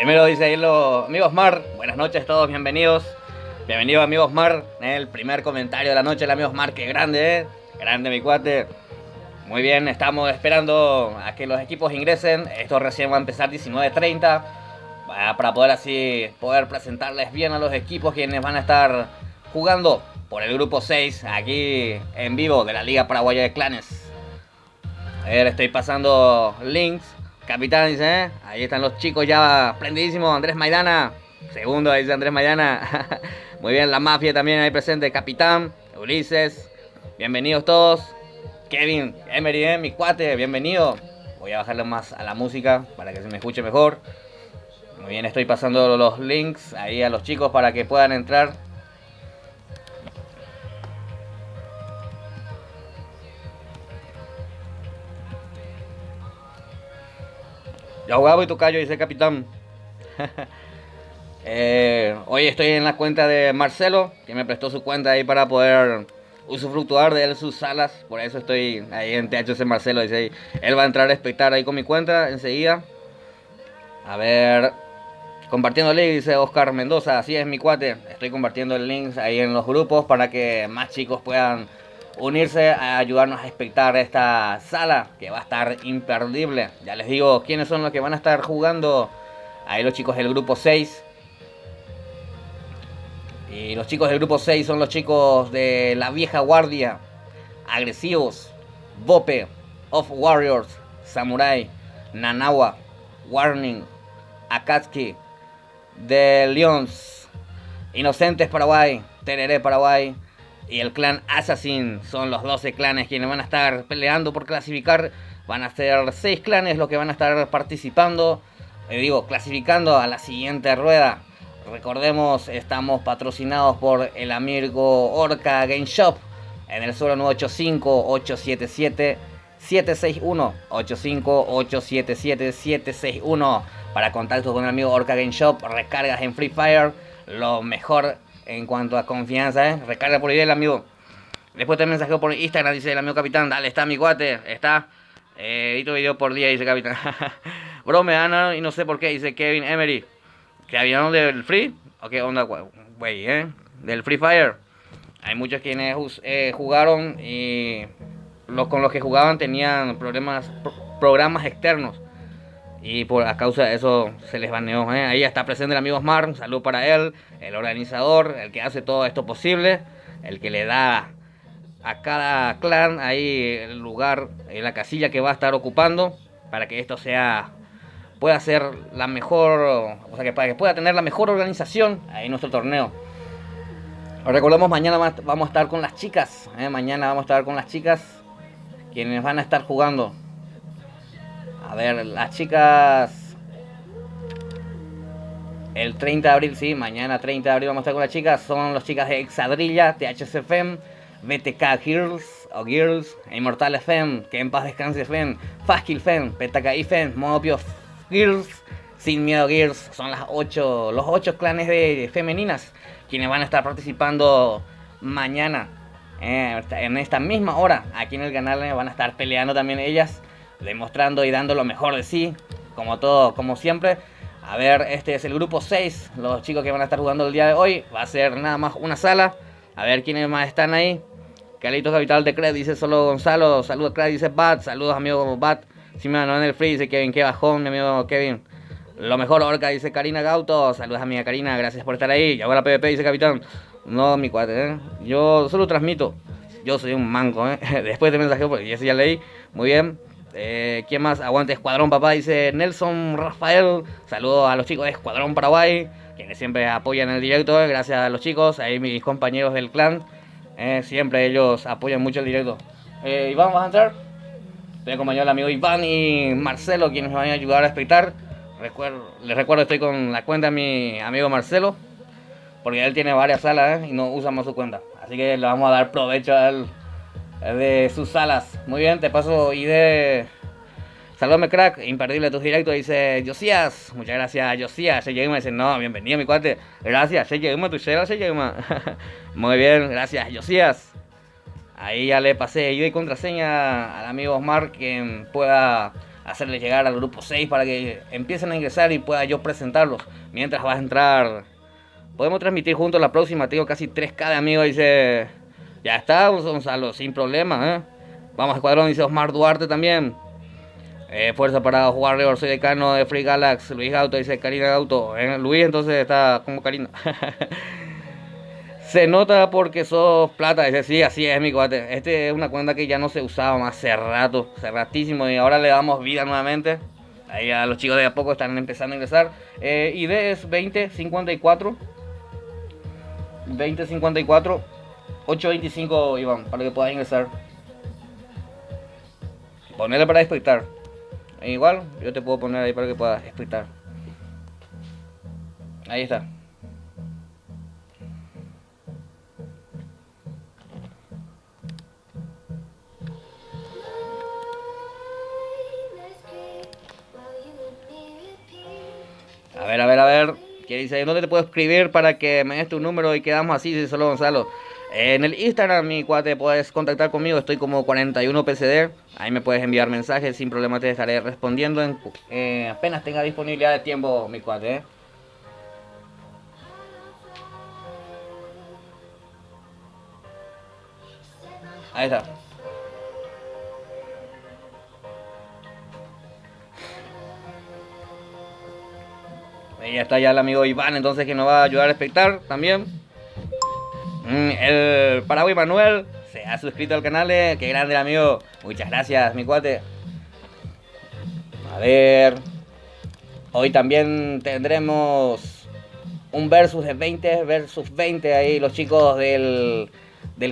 Primero dice ahí los amigos Mar, buenas noches a todos, bienvenidos. Bienvenido amigos Mar, el primer comentario de la noche, el amigos Mar, que grande, grande mi cuate. Muy bien, estamos esperando a que los equipos ingresen, esto recién va a empezar 19:30, para poder así poder presentarles bien a los equipos quienes van a estar jugando por el grupo 6, aquí en vivo de la Liga Paraguaya de Clanes. A ver, estoy pasando links. Capitán dice, ahí están los chicos ya prendidísimos. Andrés Maidana, segundo, dice Andrés Maidana. Muy bien, la mafia también ahí presente. Capitán, Ulises, bienvenidos todos. Kevin, Emery, mi cuate, bienvenido. Voy a bajarle más a la música para que se me escuche mejor. Muy bien, estoy pasando los links ahí a los chicos para que puedan entrar. Ya jugaba y tu callo, dice el capitán. Hoy estoy en la cuenta de Marcelo, que me prestó su cuenta ahí para poder usufructuar de él sus salas. Por eso estoy ahí en THC Marcelo, dice ahí. Él va a entrar a espectar ahí con mi cuenta enseguida. A ver, compartiendo el link, dice Oscar Mendoza. Así es mi cuate, estoy compartiendo el link ahí en los grupos para que más chicos puedan unirse a ayudarnos a espectar esta sala que va a estar imperdible. Ya les digo quiénes son los que van a estar jugando. Ahí los chicos del grupo 6. Y los chicos del grupo 6 son los chicos de la vieja guardia, agresivos, Bope, Of Warriors, Samurai, Nanawa, Warning, Akatsuki, The Lions, Inocentes Paraguay, Tereré Paraguay y el clan Assassin. Son los 12 clanes quienes van a estar peleando por clasificar. Van a ser 6 clanes los que van a estar participando, clasificando a la siguiente rueda. Recordemos, estamos patrocinados por el amigo Orca Game Shop en el 0985-877-761, 85-877-761 para contactos con el amigo Orca Game Shop, recargas en Free Fire, lo mejor en cuanto a confianza, recarga por ahí el amigo. Después te mensajeo por Instagram, dice el amigo capitán, dale, está mi guate, está, edito video por día, dice capitán. Bro, me dan y no sé por qué, dice Kevin Emery. ¿Que habían del Free? ¿O qué onda, güey, del Free Fire? Hay muchos quienes jugaron y con los que jugaban tenían programas externos. Y a causa de eso se les baneó. Ahí está presente el amigo Smart, un saludo para él, el organizador, el que hace todo esto posible, el que le da a cada clan ahí el lugar, la casilla que va a estar ocupando para que esto pueda ser la mejor, o sea, para que pueda tener la mejor organización ahí en nuestro torneo. Recordemos, mañana vamos a estar con las chicas, mañana vamos a estar con las chicas, quienes van a estar jugando. A ver, las chicas, el 30 de abril, sí, mañana 30 de abril vamos a estar con las chicas, son las chicas de Exadrilla, THCFM, BTK Girls o Girls, Immortal FM, que en paz descanse FM, Fastkill FM, PTKI FM, Modopio Girls, Sin Miedo Girls. Son los 8 clanes de femeninas quienes van a estar participando mañana en esta misma hora aquí en el canal. Van a estar peleando también ellas, demostrando y dando lo mejor de sí, como siempre. A ver, este es el grupo 6, los chicos que van a estar jugando el día de hoy. Va a ser nada más una sala. A ver quiénes más están ahí. Carlitos Capital de Cred, dice solo Gonzalo. Saludos Cred, dice Bat. Saludos amigo Bat. Si me ganó en el free, dice Kevin, qué bajón, mi amigo Kevin. Lo mejor, Orca, dice Karina Gauto. Saludos a mi Karina, gracias por estar ahí. Llegó la PvP, dice Capitán. No, mi cuate, yo solo transmito. Yo soy un manco, Después de mensaje, pues, y ese ya leí. Muy bien. ¿Quién más? Aguante Escuadrón Papá, dice Nelson Rafael. Saludos a los chicos de Escuadrón Paraguay, quienes siempre apoyan el directo. Gracias a los chicos, ahí mis compañeros del clan. Siempre ellos apoyan mucho el directo. Iván, ¿vas a entrar? Estoy acompañado del amigo Iván y Marcelo, quienes me van a ayudar a espectar. Les recuerdo, estoy con la cuenta de mi amigo Marcelo, porque él tiene varias salas y no usa más su cuenta. Así que le vamos a dar provecho a él de sus salas. Muy bien, te paso ID. Saludame crack, imperdible tus directos, dice Josías. Muchas gracias Josías. Sheyegma dice, no, bienvenido mi cuate. Gracias, Sheyegma, tu chela Sheyegma. Muy bien, gracias Josías. Ahí ya le pasé ID y contraseña al amigo Osmar, quien pueda hacerles llegar al grupo 6 para que empiecen a ingresar y pueda yo presentarlos. Mientras vas a entrar, podemos transmitir juntos la próxima. Tengo casi 3K de amigos, dice. Ya está, Gonzalo, sin problema, Vamos, escuadrón, dice Osmar Duarte también. Fuerza para jugar River, soy decano de Free Galax. Luis Gauto, dice Karina Gauto. Luis entonces está como Karina. Se nota porque sos plata. Dice, sí, así es, mi cuate. Este es una cuenta que ya no se usaba más hace rato, hace ratísimo. Y ahora le damos vida nuevamente. Ahí a los chicos de a poco están empezando a ingresar. ID es 2054. 2054. 825, Iván, para que puedas ingresar. Ponerle para espectar. Igual, yo te puedo poner ahí para que puedas espectar. Ahí está. A ver. ¿Qué dice? ¿Dónde te puedo escribir para que me des tu número y quedamos así? Dice solo Gonzalo. En el Instagram, mi cuate, puedes contactar conmigo. Estoy como 41PCD. Ahí me puedes enviar mensajes. Sin problema te estaré respondiendo apenas tenga disponibilidad de tiempo, mi cuate. Ahí está. Ahí está ya el amigo Iván, entonces, que nos va a ayudar a espectar también. El Paraguay Manuel se ha suscrito al canal. Qué grande el amigo. Muchas gracias, mi cuate. A ver. Hoy también tendremos un versus de 20 versus 20. Ahí los chicos del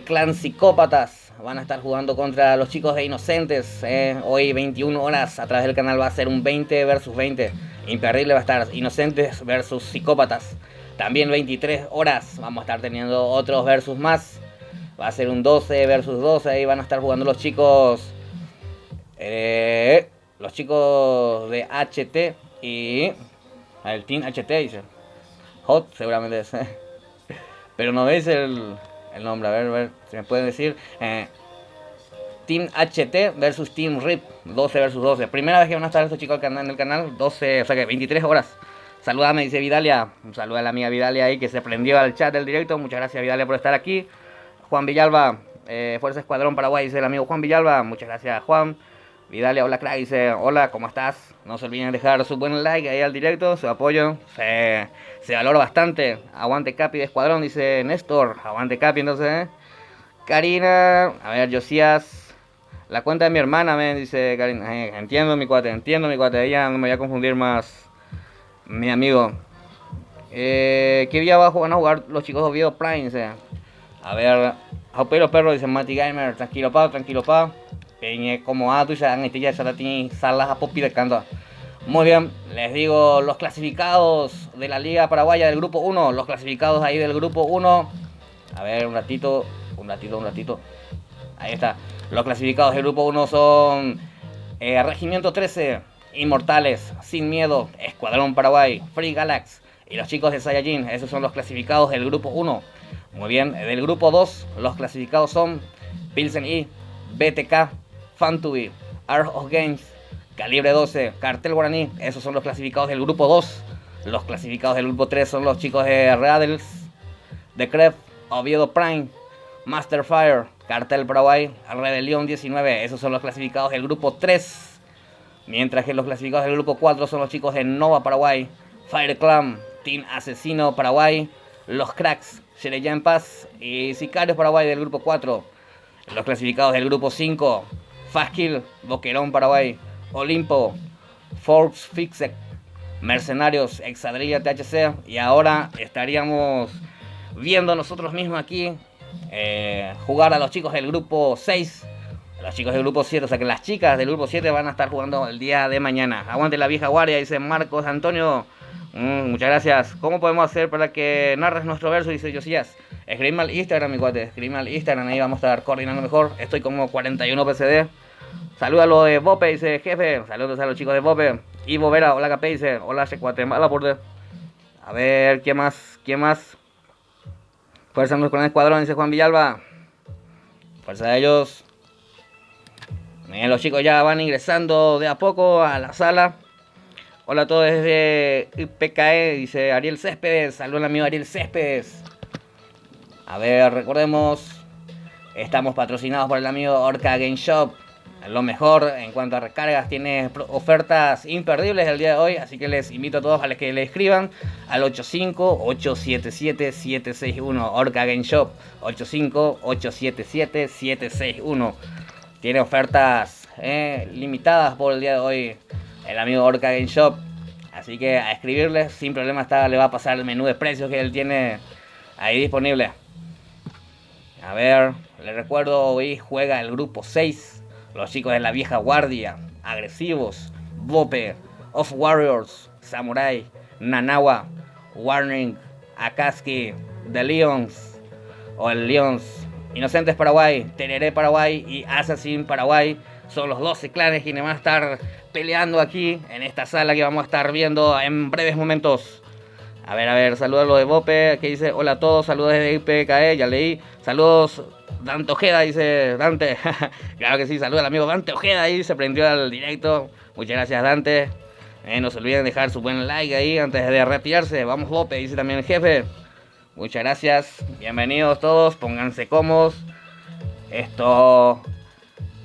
clan Psicópatas van a estar jugando contra los chicos de Inocentes. Hoy 21 horas a través del canal va a ser un 20 versus 20. Imperdible va a estar Inocentes versus Psicópatas. También 23 horas vamos a estar teniendo otros versus más. Va a ser un 12 versus 12. Ahí van a estar jugando los chicos. Los chicos de HT y el Team HT, dice. Hot seguramente es. Pero no veis el nombre. A ver si me pueden decir. Team HT versus Team RIP. 12 versus 12. Primera vez que van a estar estos chicos en el canal. 12, o sea que 23 horas. Saludame, dice Vidalia. Un saludo a la amiga Vidalia ahí que se prendió al chat del directo. Muchas gracias, Vidalia, por estar aquí. Juan Villalba, Fuerza Escuadrón Paraguay, dice el amigo Juan Villalba. Muchas gracias, Juan. Vidalia, hola crack, dice, hola, ¿cómo estás? No se olviden de dejar su buen like ahí al directo, su apoyo, se valora bastante. Aguante Capi de Escuadrón, dice Néstor, aguante Capi, entonces, Karina, a ver, Josías, la cuenta de mi hermana, dice Karina, entiendo mi cuate, ella no me voy a confundir más, mi amigo. ¿Qué día abajo van a jugar los chicos de Oviedo Prime? Dice, a ver, Jaupero Perro, dice Mati Gamer, tranquilo pa. Como tú ya la tienes salas a popi de canto. Muy bien, les digo los clasificados de la Liga Paraguaya del grupo 1. Los clasificados ahí del grupo 1. A ver, un ratito. Ahí está. Los clasificados del grupo 1 son Regimiento 13, Inmortales, Sin Miedo, Escuadrón Paraguay, Free Galax y los chicos de Saiyajin. Esos son los clasificados del grupo 1. Muy bien, del grupo 2 los clasificados son Pilsen I, BTK, Fantubi, Art of Games, Calibre 12, Cartel Guaraní. Esos son los clasificados del grupo 2. Los clasificados del grupo 3 son los chicos de Radels, The Cref, Oviedo Prime, Masterfire, Cartel Paraguay, Rebelión 19. Esos son los clasificados del grupo 3. Mientras que los clasificados del grupo 4 son los chicos de Nova Paraguay, Fire Clan, Team Asesino Paraguay, Los Cracks, Shereyan Paz y Sicarios Paraguay del grupo 4. Los clasificados del grupo 5, Fastkill, Boquerón Paraguay, Olimpo, Forbes Fixec, Mercenarios, Exadrilla THC. Y ahora estaríamos viendo nosotros mismos aquí jugar a los chicos del grupo 6, a los chicos del grupo 7. O sea que las chicas del grupo 7 van a estar jugando el día de mañana. Aguante la vieja guardia, dice Marcos Antonio. Muchas gracias. ¿Cómo podemos hacer para que narres nuestro verso? Dice Josías. Escribime al Instagram, mi cuate. Escribime al Instagram, ahí vamos a estar coordinando mejor. Estoy como 41PCD. Saluda a los de Bope, dice jefe. Saludos a los chicos de Bope. Ivo Vera, hola Capé, dice. Hola, Guatemala, por de. A ver, ¿quién más? Fuerza con el escuadrón, dice Juan Villalba. Fuerza de ellos. Los chicos ya van ingresando de a poco a la sala. Hola a todos desde PKE, dice Ariel Céspedes. Saludos al amigo Ariel Céspedes. A ver, recordemos, estamos patrocinados por el amigo Orca Game Shop. Lo mejor en cuanto a recargas, tiene ofertas imperdibles el día de hoy, así que les invito a todos a que le escriban al 85-877-761, Orca Game Shop, 85-877-761. Tiene ofertas limitadas por el día de hoy el amigo Orca Game Shop, así que a escribirles sin problema, le va a pasar el menú de precios que él tiene ahí disponible. A ver, les recuerdo, hoy juega el grupo 6. Los chicos de la vieja guardia, agresivos, Bope, Of Warriors, Samurai, Nanawa, Warning, Akatsuki, The Lions, o el Lions, Inocentes Paraguay, Tereré Paraguay y Assassin Paraguay. Son los 12 clanes quienes van a estar peleando aquí en esta sala que vamos a estar viendo en breves momentos. A ver, saludos a los de Bope, que dice hola a todos, saludos desde IPKE, ya leí, saludos Dante Ojeda, dice Dante, claro que sí, saludos al amigo Dante Ojeda, ahí se prendió al directo, muchas gracias Dante, no se olviden dejar su buen like ahí antes de retirarse, vamos Bope, dice también el jefe, muchas gracias, bienvenidos todos, pónganse cómodos, esto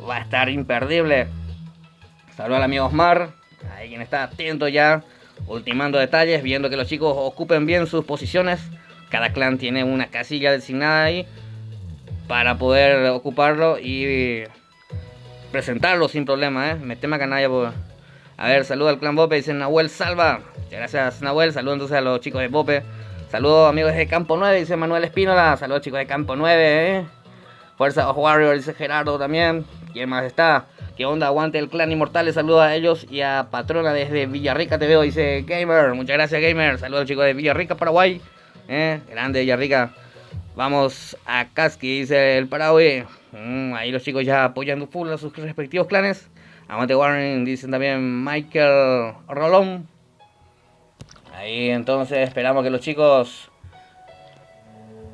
va a estar imperdible. Saludos al amigo Osmar, ahí quien está atento ya, ultimando detalles, viendo que los chicos ocupen bien sus posiciones. Cada clan tiene una casilla designada ahí para poder ocuparlo y presentarlo sin problema, Me tema canalla por... A ver, saludo al clan Bope, dice Nahuel Salva. Muchas gracias Nahuel, saludos entonces a los chicos de Bope. Saludos amigos de Campo 9, dice Manuel Espínola. Saludos chicos de Campo 9, Fuerza of Warrior, dice Gerardo también. ¿Quién más está? ¿Qué onda? Aguante el clan Inmortales. Saludos a ellos y a Patrona desde Villarrica te veo, dice Gamer. Muchas gracias Gamer. Saludos chicos de Villarrica, Paraguay. Grande Villarrica. Vamos a Casqui, dice el Paraguay. Ahí los chicos ya apoyando full a sus respectivos clanes. Aguante Warren, dicen también Michael Rolón. Ahí entonces esperamos que los chicos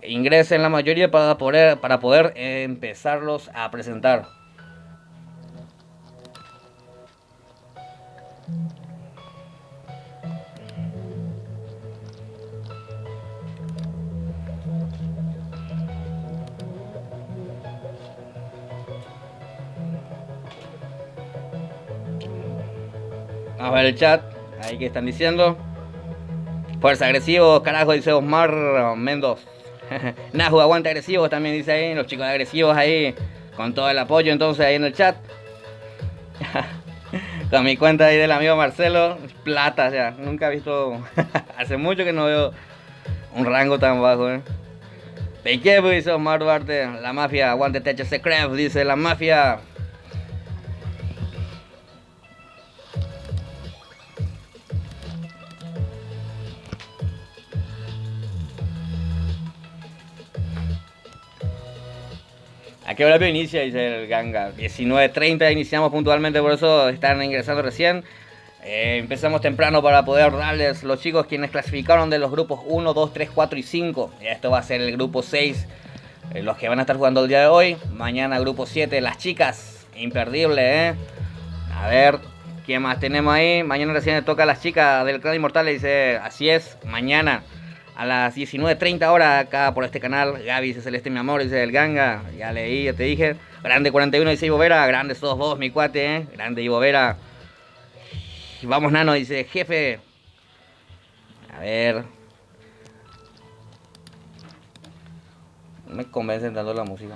ingresen la mayoría para poder empezarlos a presentar. Vamos a ver el chat, ahí que están diciendo. Fuerza agresivo, carajo, dice Osmar Mendoz. Naju, aguanta agresivo también dice ahí, los chicos agresivos ahí, con todo el apoyo entonces ahí en el chat. Con mi cuenta ahí del amigo Marcelo, plata ya, nunca he visto, hace mucho que no veo un rango tan bajo, Pequepo, dice Omar Duarte, la mafia, aguante THC Craft, dice la mafia. ¿A qué hora inicia? Dice el Ganga. 19:30 iniciamos puntualmente, por eso están ingresando recién. Empezamos temprano para poder darles los chicos quienes clasificaron de los grupos 1, 2, 3, 4 y 5. Y esto va a ser el grupo 6, los que van a estar jugando el día de hoy. Mañana grupo 7, las chicas. Imperdible, A ver, ¿quién más tenemos ahí? Mañana recién le toca a las chicas del Clan Inmortal. Dice, así es, mañana a las 19:30 horas acá por este canal. Gaby dice Celeste mi amor, dice el Ganga. Ya leí, ya te dije. Grande 41 dice Ivo Vera. Grande sos vos, mi cuate, Grande Ivo Vera. Vamos Nano, dice jefe. A ver. No me convencen tanto la música.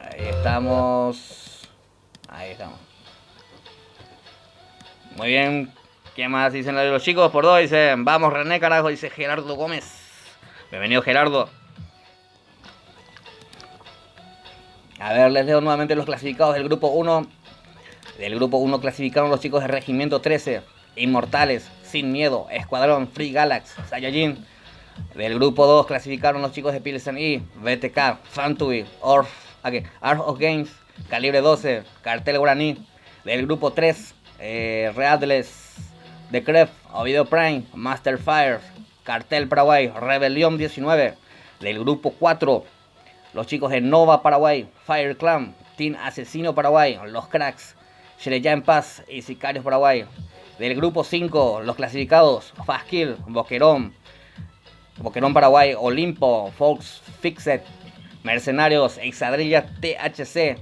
Ahí estamos. Ahí estamos. Muy bien. ¿Qué más dicen los chicos? Por dos dicen, vamos René, carajo, dice Gerardo Gómez. Bienvenido Gerardo. A ver, les leo nuevamente los clasificados del grupo 1. Del grupo 1 clasificaron los chicos de Regimiento 13, Inmortales, Sin Miedo, Escuadrón, Free Galax, Saiyajin. Del grupo 2 clasificaron los chicos de Pilsen I, BTK, Fantui, Art of Games, Calibre 12, Cartel Guaraní. Del grupo 3, Readless, The Cref, Ovidio Prime, Master Fire, Cartel Paraguay, Rebelión 19. Del grupo 4, los chicos de Nova Paraguay, Fire Clan, Team Asesino Paraguay, los Cracks, Shereyá en Paz y Sicarios Paraguay. Del grupo 5, los clasificados, Fast Kill, Boquerón Paraguay, Olimpo, Fox Fixed, Mercenarios, Exadrilla, THC.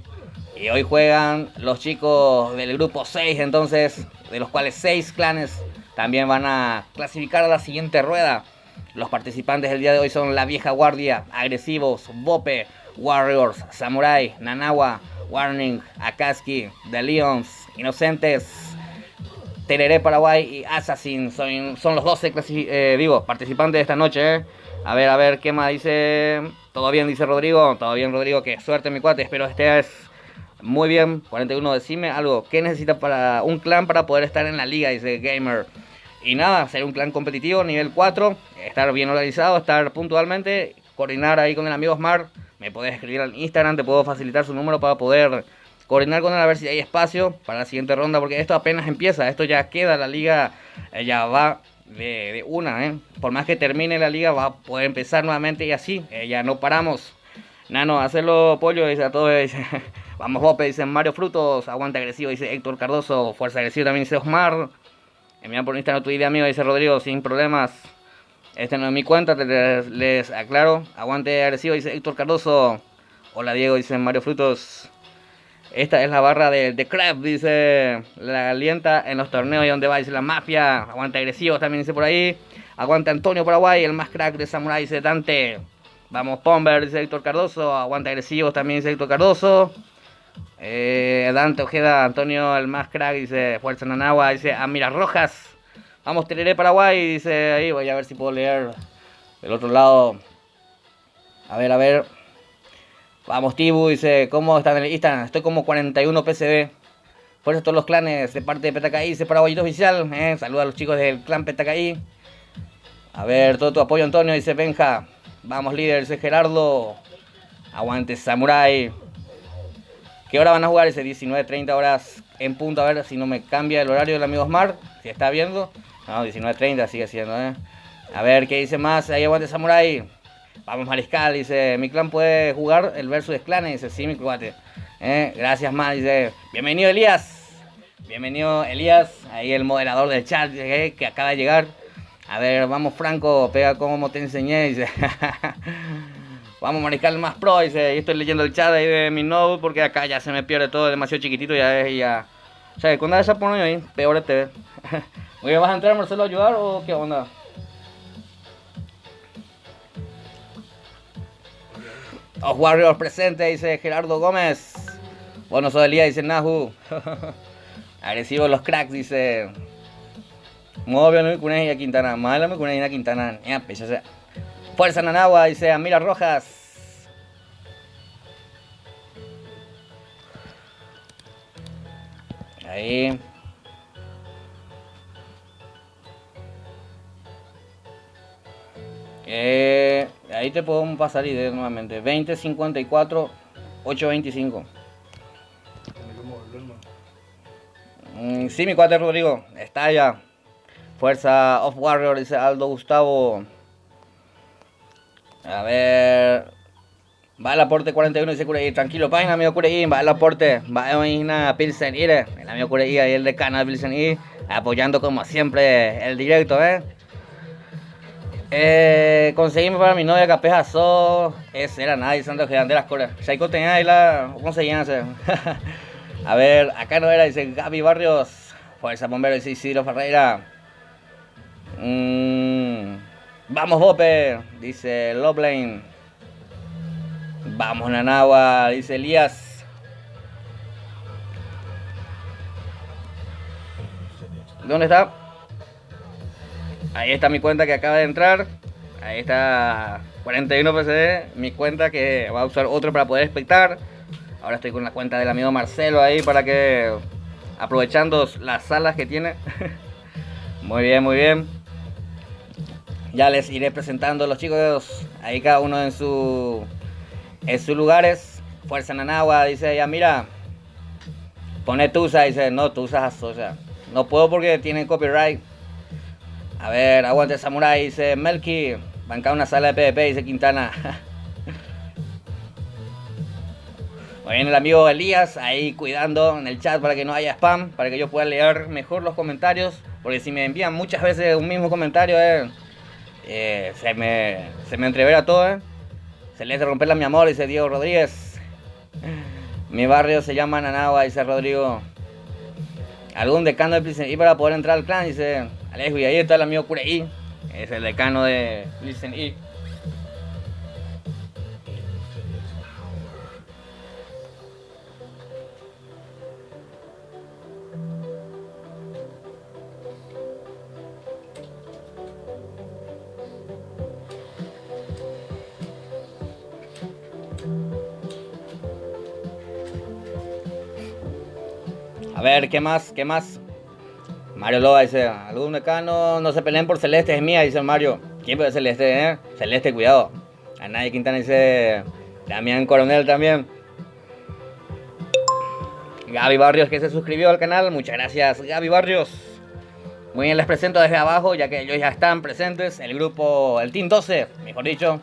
Y hoy juegan los chicos del grupo 6, entonces, de los cuales 6 clanes también van a clasificar a la siguiente rueda. Los participantes del día de hoy son La Vieja Guardia, Agresivos, Bope, Warriors, Samurai, Nanawa, Warning, Akatsuki, The Lions, Inocentes, Tereré Paraguay y Assassin. Son los 12 participantes de esta noche. A ver, ¿qué más dice? Todo bien, dice Rodrigo. Todo bien, Rodrigo, que suerte, mi cuate. Espero estés muy bien. 41, decime algo. ¿Qué necesitas para un clan para poder estar en la liga? Dice Gamer. Y nada, ser un clan competitivo, nivel 4. Estar bien organizado, estar puntualmente. Coordinar ahí con el amigo Smart. Me podés escribir al Instagram, te puedo facilitar su número para poder coordinar con él a ver si hay espacio para la siguiente ronda, porque esto apenas empieza, esto ya queda, la liga ya va de una, por más que termine la liga va a poder empezar nuevamente y así, ya no paramos. Nano, hacerlo pollo, dice a todos, dice, vamos Bope, dice Mario Frutos, aguante agresivo, dice Héctor Cardoso, fuerza agresiva también dice Osmar, envía por Instagram tu idea amigo, dice Rodrigo, sin problemas. Este no es mi cuenta, les aclaro, aguante agresivo, dice Héctor Cardoso. Hola Diego, dice Mario Frutos. Esta es la barra de Crab, dice, la alienta en los torneos y donde va, dice la mafia. Aguante agresivos también dice por ahí. Aguante Antonio Paraguay, el más crack de Samurai, dice Dante. Vamos Pomber, dice Héctor Cardoso. Aguante agresivos también dice Héctor Cardoso. Dante Ojeda, Antonio el más crack, dice Fuerza Nanagua, dice Amira Rojas. Vamos Tereré Paraguay, dice ahí, voy a ver si puedo leer del otro lado. A ver. Vamos Tibu, dice, ¿cómo están en el Instagram? Estoy como 41 PCB. Fuerza a todos los clanes de parte de PTKI, dice Paraguayito Oficial. Saluda a los chicos del clan PTKI. A ver, todo tu apoyo Antonio, dice Benja. Vamos líder, dice Gerardo. Aguante Samurai. ¿Qué hora van a jugar? Dice 19:30 horas en punto. A ver si no me cambia el horario del amigo Osmar. Si está viendo. No, 19:30 sigue siendo, A ver, ¿qué dice más? Ahí aguante Samurai. Vamos Mariscal, dice, mi clan puede jugar el versus de clanes, dice, sí, mi cuate. Gracias más, dice, bienvenido Elías. Bienvenido Elías, ahí el moderador del chat que acaba de llegar. A ver, vamos Franco, pega como te enseñé, dice. Vamos Mariscal más pro, dice, y estoy leyendo el chat ahí de mi node porque acá ya se me pierde todo, demasiado chiquitito, ya. O sea, cuando esa pone ahí, peor te ve. Oye, ¿vas a entrar Marcelo a ayudar o qué onda? Los Warriors presente, dice Gerardo Gómez. Bueno, soy Elías, dice Nahu. Agresivos los cracks, dice. Móvil, no me cunes a Quintana. Mala me cunes a Quintana. Fuerza Nanagua, dice Amira Rojas. Ahí. Ahí te puedo pasar ideas nuevamente. 2054 825. Sí, mi cuate Rodrigo. Está ya. Fuerza of Warrior, dice Aldo Gustavo. A ver. Va el aporte 41, dice Cureí. Tranquilo, página, amigo Cureí. Va el aporte. Va a Pilsen Ire. El amigo Cureí ahí, el decano de Pilsen Ire. Apoyando como siempre el directo, conseguimos para mi novia Capejazo. Ese era nadie, Santo Gigante de las Coras. Chaiko tenía ahí la. ¿Cómo se llama? A ver, acá no era, dice Gaby Barrios. Fuerza Bombero, dice Isidro Ferreira. Vamos Bope, dice Lovelane. Vamos Nanagua, dice Elías. ¿Dónde está? Ahí está mi cuenta que acaba de entrar. Ahí está 41 PCD. Mi cuenta que va a usar otro para poder espectar. Ahora estoy con la cuenta del amigo Marcelo ahí para que... aprovechando las salas que tiene. Muy bien, muy bien. Ya les iré presentando a los chicos. Ahí cada uno en sus lugares. Fuerza Nanagua, dice ya mira. Pone Tusa, dice no, Tusa asocia. No puedo porque tienen copyright. A ver, aguante Samurai, dice Melky. Banca una sala de PvP, dice Quintana. Muy bien, el amigo Elías ahí cuidando en el chat para que no haya spam, para que yo pueda leer mejor los comentarios, porque si me envían muchas veces un mismo comentario, se me entrevera todo. Celeste romperla mi amor, dice Diego Rodríguez. Mi barrio se llama Nanagua, dice Rodrigo. Algún decano de Plissen I para poder entrar al clan, dice Alejo. Y ahí está el amigo Curey, es el decano de Plissen I. A ver, ¿qué más? ¿Qué más? Mario Loba dice, algún decano, no se peleen por Celeste, es mía, dice Mario. ¿Quién puede Celeste, Celeste, cuidado. A nadie Quintana dice, Damián Coronel también. Gaby Barrios que se suscribió al canal, muchas gracias Gaby Barrios. Muy bien, les presento desde abajo, ya que ellos ya están presentes. El grupo, el Team 12, mejor dicho.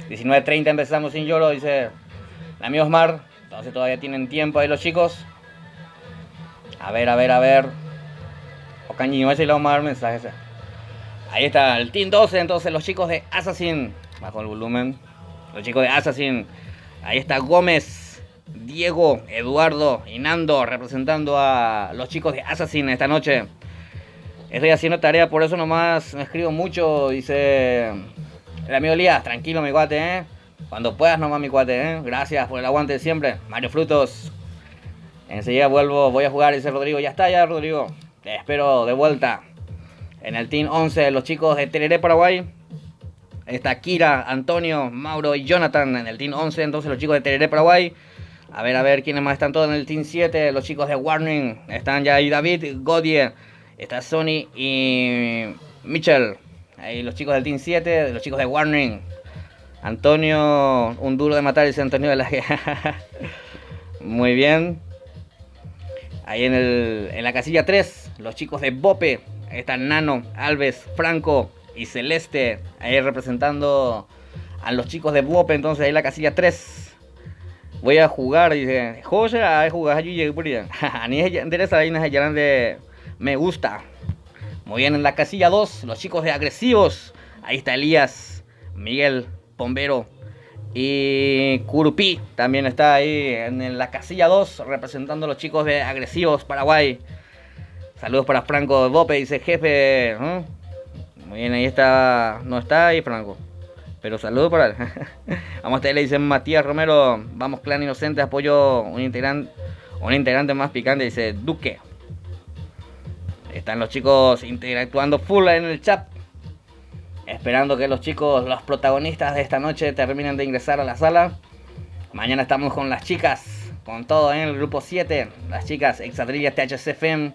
19:30 empezamos sin lloro, dice el amigo Osmar. Entonces todavía tienen tiempo ahí los chicos. A ver. Ocañiño, ese le vamos a dar mensajes. Ahí está el Team 12, entonces los chicos de Assassin. Bajo el volumen. Los chicos de Assassin. Ahí está Gómez, Diego, Eduardo y Nando representando a los chicos de Assassin esta noche. Estoy haciendo tarea, por eso nomás no escribo mucho, dice el amigo Elías. Tranquilo, mi cuate, Cuando puedas nomás, mi cuate, Gracias por el aguante de siempre. Mario Frutos. Enseguida voy a jugar, dice Rodrigo. Ya está, Rodrigo. Te espero de vuelta. En el Team 11, los chicos de Tereré, Paraguay. Está Kira, Antonio, Mauro y Jonathan en el Team 11. Entonces los chicos de Tereré, Paraguay. A ver quiénes más están todos en el Team 7. Los chicos de Warning. Están ya ahí David, Godier. Está Sony y Mitchell. Ahí los chicos del Team 7. Los chicos de Warning. Antonio, un duro de matar, dice Antonio de la G. Muy bien. Ahí en la casilla 3, los chicos de Bope. Ahí están Nano, Alves, Franco y Celeste. Ahí representando a los chicos de Bope. Entonces ahí en la casilla 3. Voy a jugar, dice. Joya, hay jugar allí por allá. Ni interesa ahí de me gusta. Muy bien, en la casilla 2, los chicos de Agresivos. Ahí está Elías, Miguel, Bombero y Curupí. También está ahí en la casilla 2 representando a los chicos de Agresivos, Paraguay. Saludos para Franco de Bope, dice jefe. Muy bien, ahí está. No está ahí Franco, pero saludos para él. Vamos a estar, le dicen Matías Romero. Vamos, clan inocente, apoyo un integrante más picante, dice Duque. Están los chicos interactuando full en el chat, esperando que los chicos, los protagonistas de esta noche, terminen de ingresar a la sala. Mañana estamos con las chicas, con todo en el grupo 7. Las chicas Exadrilla, THC Fem,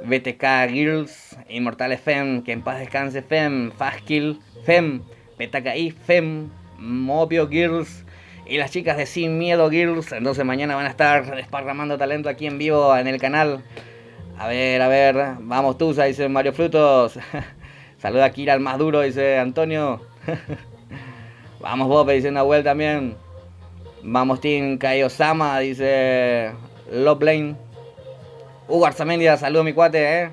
BTK Girls, Inmortal Fem, que en paz descanse Fem, Fastkill Fem, BTKI Fem, Mobio Girls y las chicas de Sin Miedo Girls. Entonces mañana van a estar desparramando talento aquí en vivo en el canal. A ver, vamos Tusa, dice Mario Frutos. Saluda a Kira, el más duro, dice Antonio. Vamos Bope, dice Nahuel también. Vamos Team Kaiosama, dice Loblane. Hugo Arzamendia, saludos mi cuate,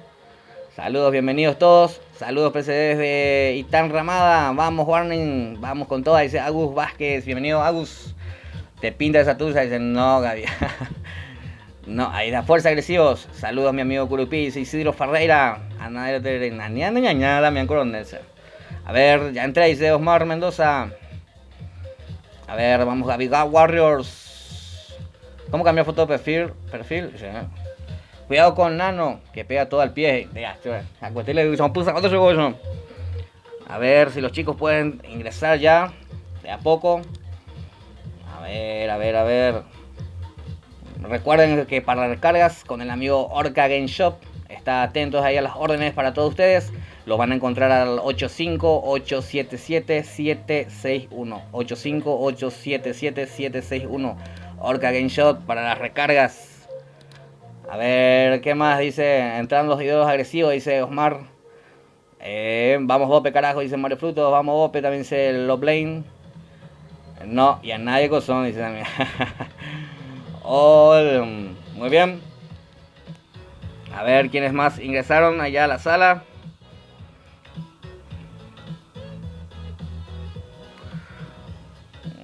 Saludos, bienvenidos todos. Saludos PCDs de Itán Ramada. Vamos Warning, vamos con todas, dice Agus Vázquez. Bienvenido Agus. Te pinta esa tusa, dice no Gaby. No, ahí da Fuerza Agresivos. Saludos a mi amigo Curupí, dice Isidro Ferreira. Damián Coronel. A ver, ya entré, dice Osmar Mendoza. A ver, vamos a Big Warriors. ¿Cómo cambiar foto de perfil? Sí. Cuidado con Nano, que pega todo al pie. A ver si los chicos pueden ingresar ya, de a poco. A ver. Recuerden que para recargas con el amigo Orca Game Shop, está atentos ahí a las órdenes para todos ustedes. Los van a encontrar al 85-877-761. 85-877-761. Orca Game Shop para las recargas. A ver, ¿qué más dice? Entran los videos agresivos, dice Osmar. Vamos Bope, carajo, dice Mario Frutos. Vamos Bope, también dice Loblane. No, y a nadie cosón, dice también. Muy bien. A ver quiénes más ingresaron allá a la sala.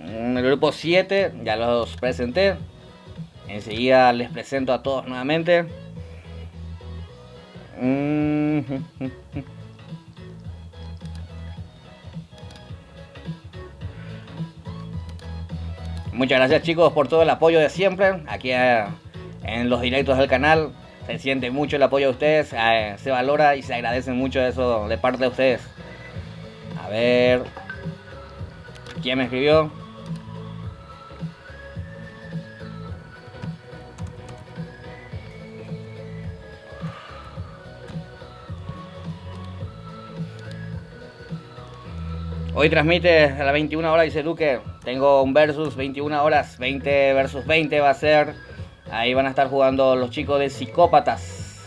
El grupo 7, ya los presenté. Enseguida les presento a todos nuevamente. Muchas gracias, chicos, por todo el apoyo de siempre. Aquí en los directos del canal se siente mucho el apoyo de ustedes. Se valora y se agradece mucho eso de parte de ustedes. A ver, ¿quién me escribió? Hoy transmite a las 21 horas, dice Duque. Tengo un versus 21 horas, 20 versus 20 va a ser. Ahí van a estar jugando los chicos de Psicópatas.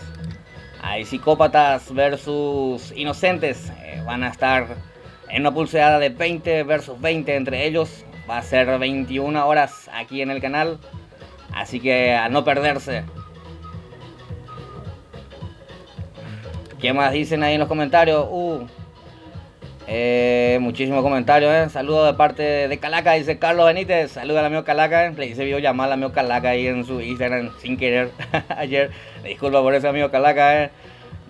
Hay Psicópatas versus Inocentes. Van a estar en una pulseada de 20 versus 20 entre ellos. Va a ser 21 horas aquí en el canal. Así que a no perderse. ¿Qué más dicen ahí en los comentarios? Muchísimos comentarios, Saludos de parte de Calaca, dice Carlos Benítez. Saludos al amigo Calaca. Le hice videollamada al amigo Calaca ahí en su Instagram sin querer ayer. Disculpa por eso, amigo Calaca,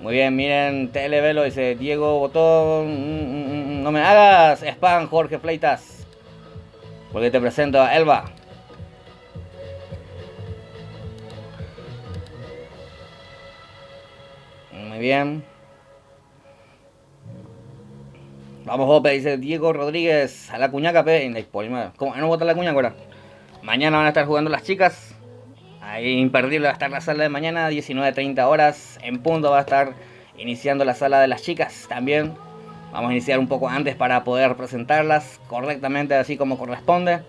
Muy bien, miren, Televelo dice Diego Botón. No me hagas spam, Jorge Fleitas, porque te presento a Elba. Muy bien. Vamos, Jope, dice Diego Rodríguez. A la cuñaca, pe. ¿Cómo no bota la cuñaca ahora? Mañana van a estar jugando las chicas. Ahí imperdible va a estar la sala de mañana, 19:30 horas. En punto va a estar iniciando la sala de las chicas también. Vamos a iniciar un poco antes para poder presentarlas correctamente, así como corresponde.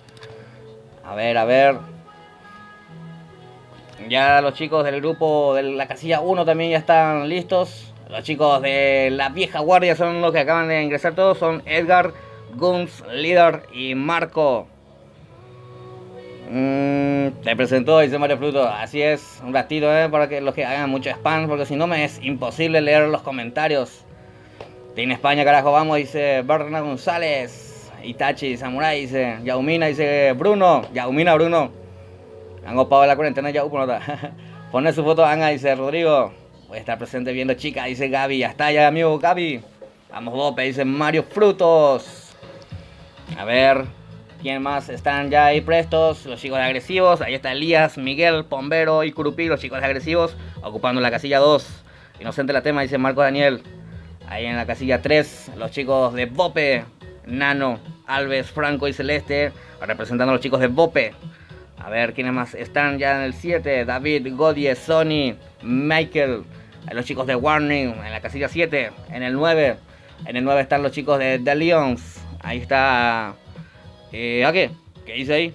A ver. Ya los chicos del grupo de la casilla 1 también ya están listos. Los chicos de la vieja guardia son los que acaban de ingresar todos. Son Edgar, Guns, Líder y Marco. Te presentó, dice Mario Fruto. Así es, un ratito, para que los que hagan mucho spam, porque si no me es imposible leer los comentarios. Team España, carajo, vamos, dice Berna González. Itachi, Samurai, dice Yaumina, dice Bruno. Yaumina, Bruno. Han ocupado la cuarentena ya, Pone su foto, Anga, dice Rodrigo. Voy a estar presente viendo chica, dice Gaby. Ya está, ya, amigo Gaby. Vamos, Bope, dice Mario Frutos. A ver, ¿quién más están ya ahí prestos? Los chicos de agresivos. Ahí está Elías, Miguel, Pombero y Curupí, los chicos de agresivos, ocupando la casilla 2. Inocente la tema, dice Marco Daniel. Ahí en la casilla 3, los chicos de Bope, Nano, Alves, Franco y Celeste, representando a los chicos de Bope. A ver, ¿quiénes más están ya en el 7? David, Godie, Sony, Michael, los chicos de Warning en la casilla 7. En el 9 están los chicos de The Lions. Ahí está. ¿Qué dice ahí?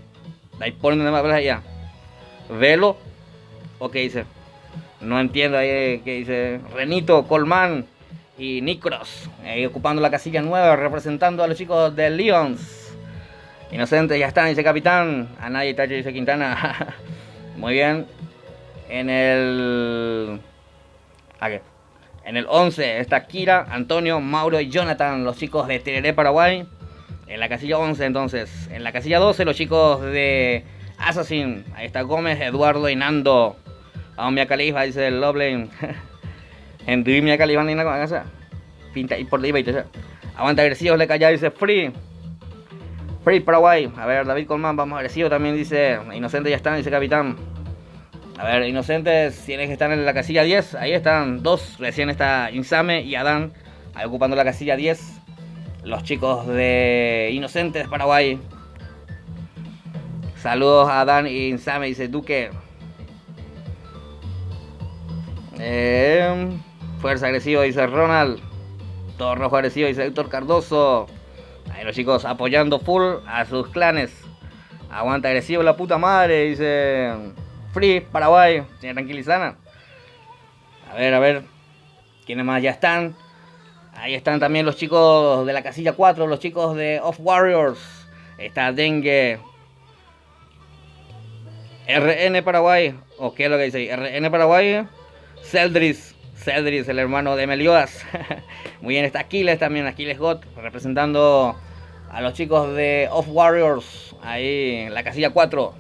Ahí ponen donde más allá. Velo. ¿O qué dice? No entiendo ahí qué dice. Renito, Colman y Nicros. Ahí ocupando la casilla 9, representando a los chicos de Lions. Inocente, ya están, dice Capitán. A nadie tache, dice Quintana. Muy bien. En el 11 está Kira, Antonio, Mauro y Jonathan, los chicos de Tereré, Paraguay. En la casilla 11 entonces. En la casilla 12 los chicos de Assassin. Ahí está Gómez, Eduardo y Nando. A Mia Califa, dice el Loblin. En Mia Califa, ni nada con casa. Pinta y por ahí, aguanta agresivos, le calla, dice Free Paraguay. A ver, David Colman, vamos agresivo también, dice Inocente, ya están, dice Capitán. A ver, Inocentes, tienes que estar en la casilla 10. Ahí están dos, recién está Insame y Adán, ahí ocupando la casilla 10. Los chicos de Inocentes, Paraguay. Saludos a Adán y Insame, dice Duque. Fuerza agresiva, dice Ronald. Todo rojo agresivo, dice Héctor Cardoso. Ahí los chicos apoyando full a sus clanes. Aguanta agresivo la puta madre, dice Free Paraguay, señora Tranquilizana. A ver. ¿Quiénes más ya están? Ahí están también los chicos de la casilla 4, los chicos de Off Warriors. Está Dengue. RN Paraguay, o qué es lo que dice ahí, RN Paraguay, Celdris, el hermano de Meliodas. Muy bien, está Aquiles también, Aquiles God, representando a los chicos de Off Warriors, ahí en la casilla 4.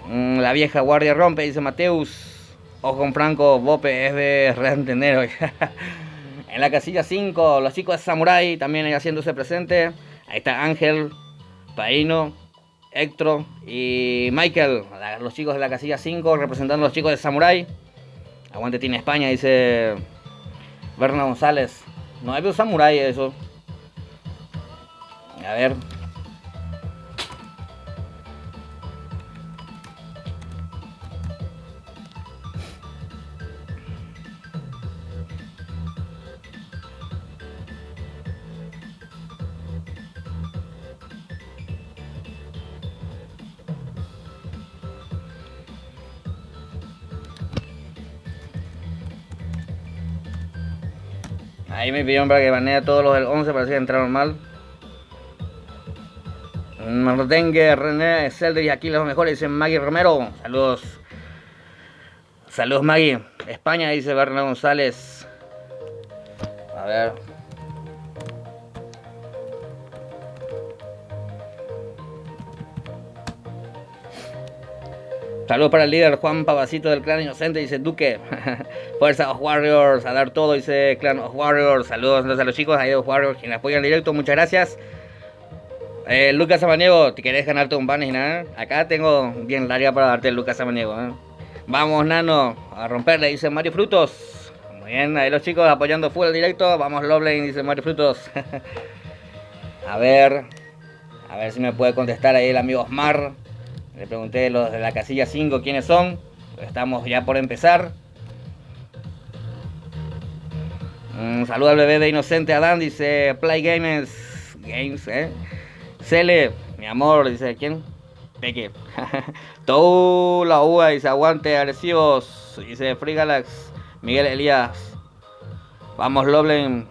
La vieja guardia rompe, dice Mateus. Ojo con Franco, Bope es de Rentenero. En la casilla 5, los chicos de Samurai también haciéndose presente. Ahí está Ángel, Paino, Héctor y Michael, los chicos de la casilla 5 representando a los chicos de Samurai. Aguante tiene España, dice Berna González. No hay Samurai eso. A ver. Ahí me pidieron para que banee a todos los del 11, parece que entraron mal. Mardengue, René, Zelder y aquí los mejores, dicen Maggie Romero. Saludos. Saludos Maggie. España, dice Berna González. A ver. Saludos para el líder Juan Pavacito del clan Inocente, dice Duque. Fuerza Off Warriors, a dar todo, dice clan Off Warriors. Saludos a los chicos ahí de Off Warriors quienes apoyan el directo, muchas gracias. Lucas Samaniego, ¿te querés ganarte un banner y nada? Acá tengo bien larga para darte el Lucas Samaniego. Vamos, Nano, a romperle, dice Mario Frutos. Muy bien, ahí los chicos apoyando full el directo. Vamos, Lovelane, dice Mario Frutos. A ver si me puede contestar ahí el amigo Osmar. Le pregunté los de la casilla 5 quiénes son. Estamos ya por empezar. Saluda al bebé de Inocente Adán, dice Play Games, Cele, mi amor, dice ¿quién? Peque. Tou la uva, dice aguante agresivos, dice Free Galax, Miguel Elías. Vamos Lovelane.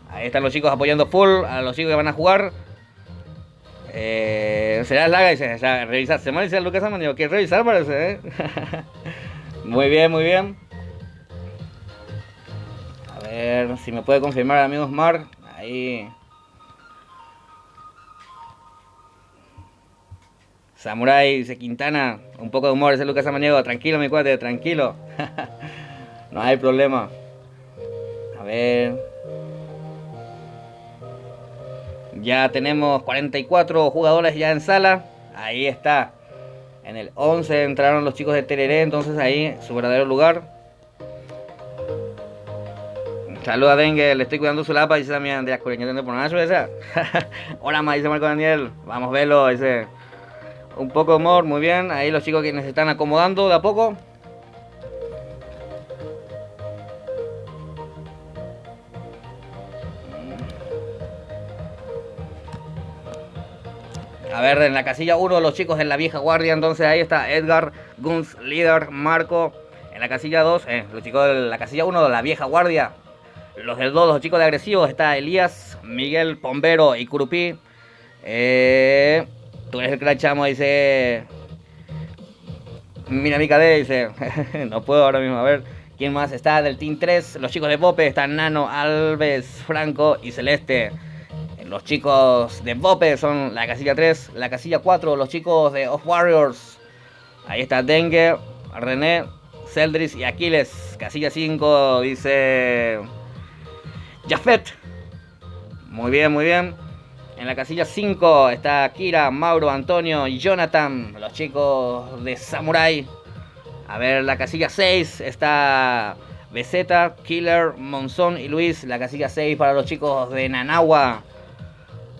Ahí están los chicos apoyando full a los chicos que van a jugar. Será Laga, dice, ya revisar. Se me dice Lucas Amanio, que revisar parece, Muy bien, muy bien. A ver si me puede confirmar, amigos Mark. Ahí. Samurai, dice Quintana. Un poco de humor, dice Lucas Amaniego. Tranquilo, mi cuate, tranquilo. No hay problema. A ver. Ya tenemos 44 jugadores ya en sala. Ahí está. En el 11 entraron los chicos de Tereré. Entonces ahí su verdadero lugar. Saluda a Dengue. Le estoy cuidando su lapa. Dice también Andrea Cureño. Por nada esa. Hola, ma, dice Marco Daniel. Vamos, velo. Dice un poco de humor. Muy bien. Ahí los chicos que se están acomodando de a poco. A ver, en la casilla 1 los chicos en la vieja guardia, entonces ahí está Edgar, Guns, Líder, Marco. En la casilla 2, los chicos de la casilla 1 de la vieja guardia. Los del 2, los chicos de agresivos, está Elías, Miguel, Pombero y Curupí. Tú eres el crack, chamo, dice... Mira mi cadena, dice... No puedo ahora mismo, a ver... ¿Quién más está del Team 3? Los chicos de Bope, están Nano, Alves, Franco y Celeste. Los chicos de Bope son la casilla 3, la casilla 4, los chicos de Off Warriors. Ahí está Dengue, René, Celdris y Aquiles. Casilla 5 dice Jafet. Muy bien, muy bien. En la casilla 5 está Kira, Mauro, Antonio y Jonathan, los chicos de Samurai. A ver, la casilla 6 está Beceta, Killer, Monzón y Luis. La casilla 6 para los chicos de Nanagua.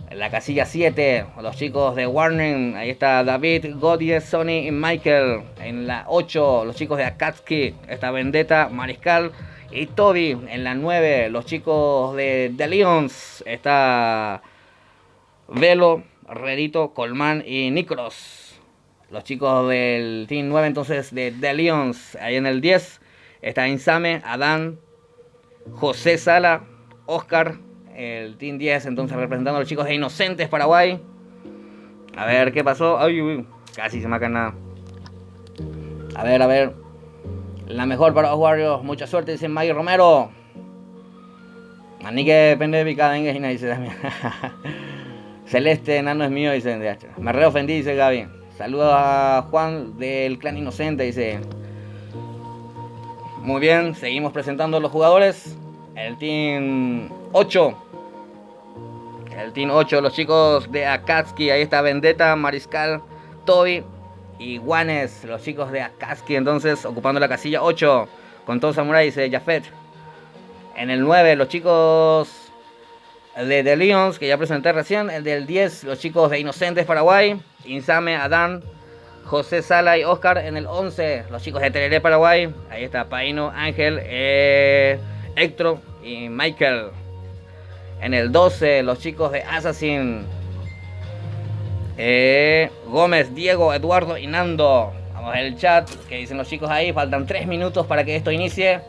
En la casilla 7, los chicos de Warning. Ahí está David, Godie, Sony y Michael. En la 8, los chicos de Akatsuki. Está Vendetta, Mariscal y Toby. En la 9, los chicos de The Lions. Está Velo, Redito, Colman y Nikros. Los chicos del Team 9 entonces de The Lions. Ahí en el 10 está Insame, Adán, José Sala, Oscar. El Team 10 entonces representando a los chicos de Inocentes Paraguay. A ver qué pasó. Ay, uy. Casi se me cae nada. A ver. La mejor para los Warriors. Mucha suerte, dice Maggie Romero. Maní que depende de picada en Gina, dice también. Celeste, enano es mío, dice. Me reofendí, dice Gaby. Saludos a Juan del Clan Inocente, dice. Muy bien, seguimos presentando a los jugadores. El Team 8. El Team 8, los chicos de Akatsuki. Ahí está Vendetta, Mariscal, Toby y Juanes. Los chicos de Akatsuki, entonces, ocupando la casilla 8. Con todo Samurai, dice Jafet. En el 9, los chicos de The Lions, que ya presenté recién. El del 10, los chicos de Inocentes Paraguay. Insame, Adán, José Sala y Oscar. En el 11, los chicos de Tereré Paraguay. Ahí está Paino, Ángel, Héctor y Michael. En el 12, los chicos de Assassin. Gómez, Diego, Eduardo y Nando. Vamos a ver el chat. ¿Qué dicen los chicos ahí? Faltan 3 minutos para que esto inicie.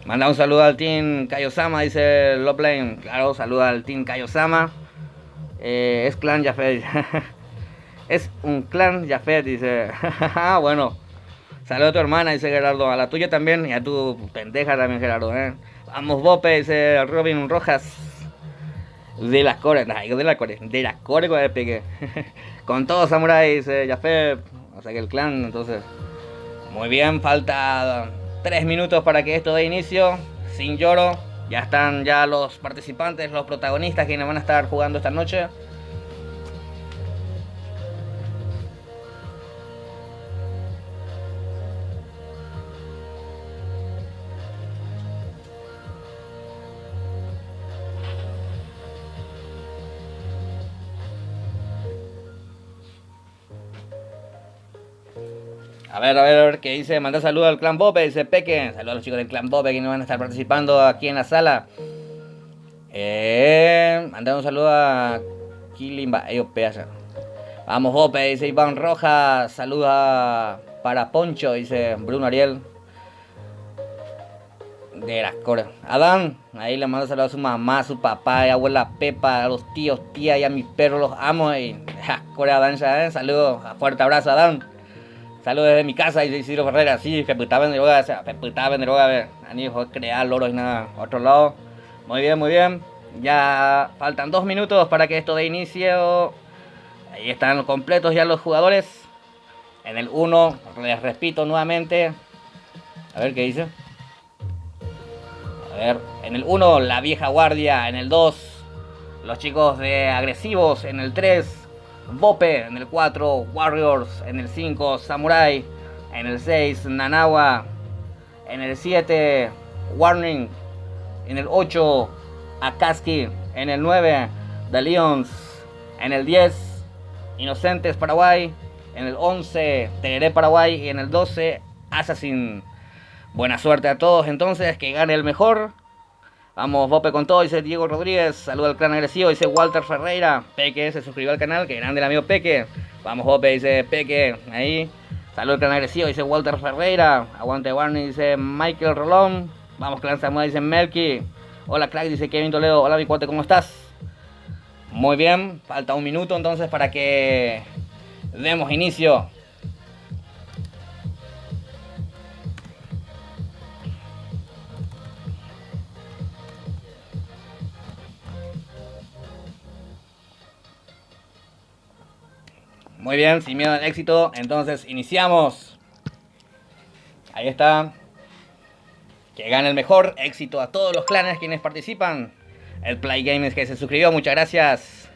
Manda un saludo al Team Kaiosama, dice Loplane. Claro, saluda al Team Kaiosama. Es clan Jafet. Es un clan Jafet, dice. Bueno. Saludos a tu hermana, dice Gerardo. A la tuya también. Y a tu pendeja también, Gerardo. Vamos, Bope, dice Robin Rojas. De las core. De las core con el pique. Con todo Samurai, dice Jafet. O sea que el clan, entonces. Muy bien, falta 3 minutos para que esto dé inicio. Sin lloro. Ya están ya los participantes, los protagonistas quienes van a estar jugando esta noche. A ver qué dice. Manda saludos al clan Bope, dice Peque. Saludos a los chicos del clan Bope que no van a estar participando aquí en la sala. Manda un saludo a Kilimba. Vamos Bope, dice Iván Rojas. Saluda para Poncho, dice Bruno Ariel. De las coras. Adán, ahí le mando saludos a su mamá, a su papá, a abuela Pepa, a los tíos, tía y a mis perros, los amo. Y Corea Adán, saludos, fuerte abrazo Adán. Saludos desde mi casa, dice Isidro Ferreira. Sí, Peputá Venderoga, a ver, Ani fue crear loros y nada, otro lado. Muy bien. Ya faltan 2 minutos para que esto dé inicio. Ahí están completos ya los jugadores. En el 1, les repito nuevamente. A ver qué dice. A ver, en el 1, la vieja guardia. En el 2, los chicos de agresivos. En el 3, Bope. En el 4, Warriors. En el 5, Samurai. En el 6, Nanawa. En el 7, Warning. En el 8, Akatsuki. En el 9, The Lions. En el 10, Inocentes Paraguay. En el 11, Tereré Paraguay. Y en el 12, Assassin. Buena suerte a todos entonces, que gane el mejor. Vamos, Bope con todo, dice Diego Rodríguez. Saluda al clan agresivo, dice Walter Ferreira. Peque se suscribió al canal, que grande el amigo Peque. Vamos, Bope, dice Peque. Ahí. Saluda al clan agresivo, dice Walter Ferreira. Aguante Warning, dice Michael Rolón. Vamos, clan Samuel, dice Melky. Hola, crack, dice Kevin Toledo. Hola, mi cuate, ¿cómo estás? Muy bien, falta 1 minuto entonces para que demos inicio. Muy bien, sin miedo al éxito, entonces iniciamos. Ahí está. Que gane el mejor. Éxito a todos los clanes quienes participan. El Play Games que se suscribió, muchas gracias.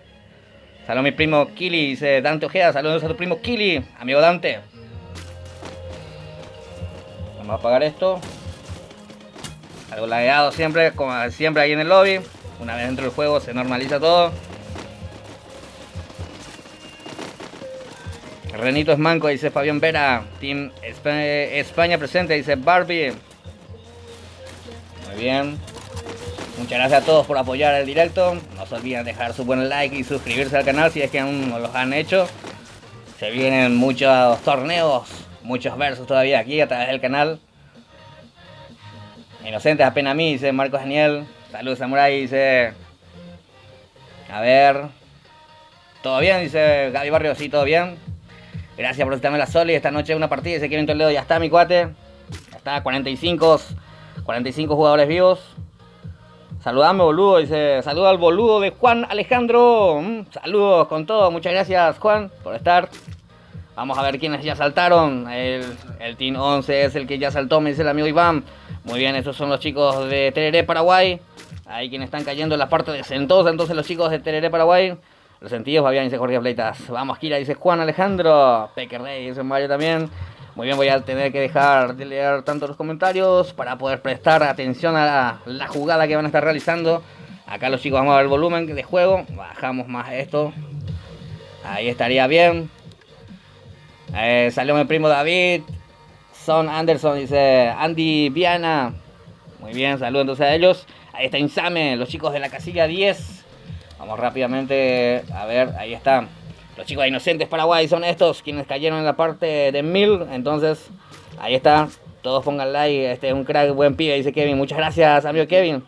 Saludos a mi primo Kili, dice Dante Ojeda. Saludos a tu primo Kili, amigo Dante. Vamos a apagar esto. Algo lagueado siempre, como siempre ahí en el lobby. Una vez dentro del juego se normaliza todo. Renito es manco, dice Fabián Vera. Team España presente, dice Barbie. Muy bien. Muchas gracias a todos por apoyar el directo. No se olviden dejar su buen like y suscribirse al canal si es que aún no los han hecho. Se vienen muchos torneos, muchos versos todavía aquí a través del canal. Inocentes apenas a mí, dice Marcos Daniel. Saludos, Samurai, dice. A ver. ¿Todo bien? Dice Gaby Barrio, sí, todo bien. Gracias por citarme la Soli. Esta noche una partida, dice Kevin Toledo, ya está mi cuate. Ya está, 45 jugadores vivos. Saludame, boludo, dice. Saluda al boludo de Juan Alejandro. Saludos con todo, muchas gracias, Juan, por estar. Vamos a ver quiénes ya saltaron. El Team 11 es el que ya saltó, me dice el amigo Iván. Muy bien, esos son los chicos de Tereré, Paraguay. Ahí quienes están cayendo en la parte de Sentosa. Entonces los chicos de Tereré, Paraguay. Los sentidos, Fabián, dice Jorge Fleitas. Vamos, Kira, dice Juan Alejandro. Pequerrey, dice Mario también. Muy bien, voy a tener que dejar de leer tanto los comentarios para poder prestar atención a la jugada que van a estar realizando. Acá los chicos vamos a ver el volumen de juego. Bajamos más esto. Ahí estaría bien. Salió mi primo David. Son Anderson, dice Andy Viana. Muy bien, saludos entonces a ellos. Ahí está Insame, los chicos de la casilla 10. Vamos rápidamente a ver, ahí están. Los chicos de Inocentes Paraguay son estos quienes cayeron en la parte de 1000. Entonces, ahí está. Todos pongan like. Este es un crack, buen pibe, dice Kevin. Muchas gracias, amigo Kevin.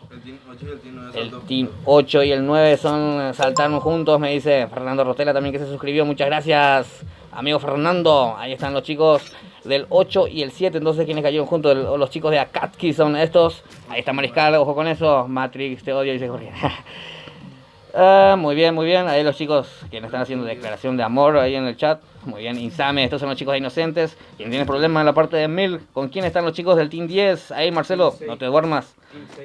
El Team 8 y el 9 son saltaron juntos, me dice Fernando Rotela también, que se suscribió. Muchas gracias, amigo Fernando. Ahí están los chicos del 8 y el 7, entonces quienes cayeron juntos. Los chicos de Akatsuki son estos. Ahí está Mariscal, ojo con eso. Matrix, te odio, dice Jorge. Muy bien, ahí los chicos quienes están haciendo declaración de amor ahí en el chat. Muy bien, Insame, estos son los chicos de Inocentes. Quien tiene problemas en la parte de 1000. ¿Con quién están los chicos del Team 10? Ahí, Marcelo, no te duermas.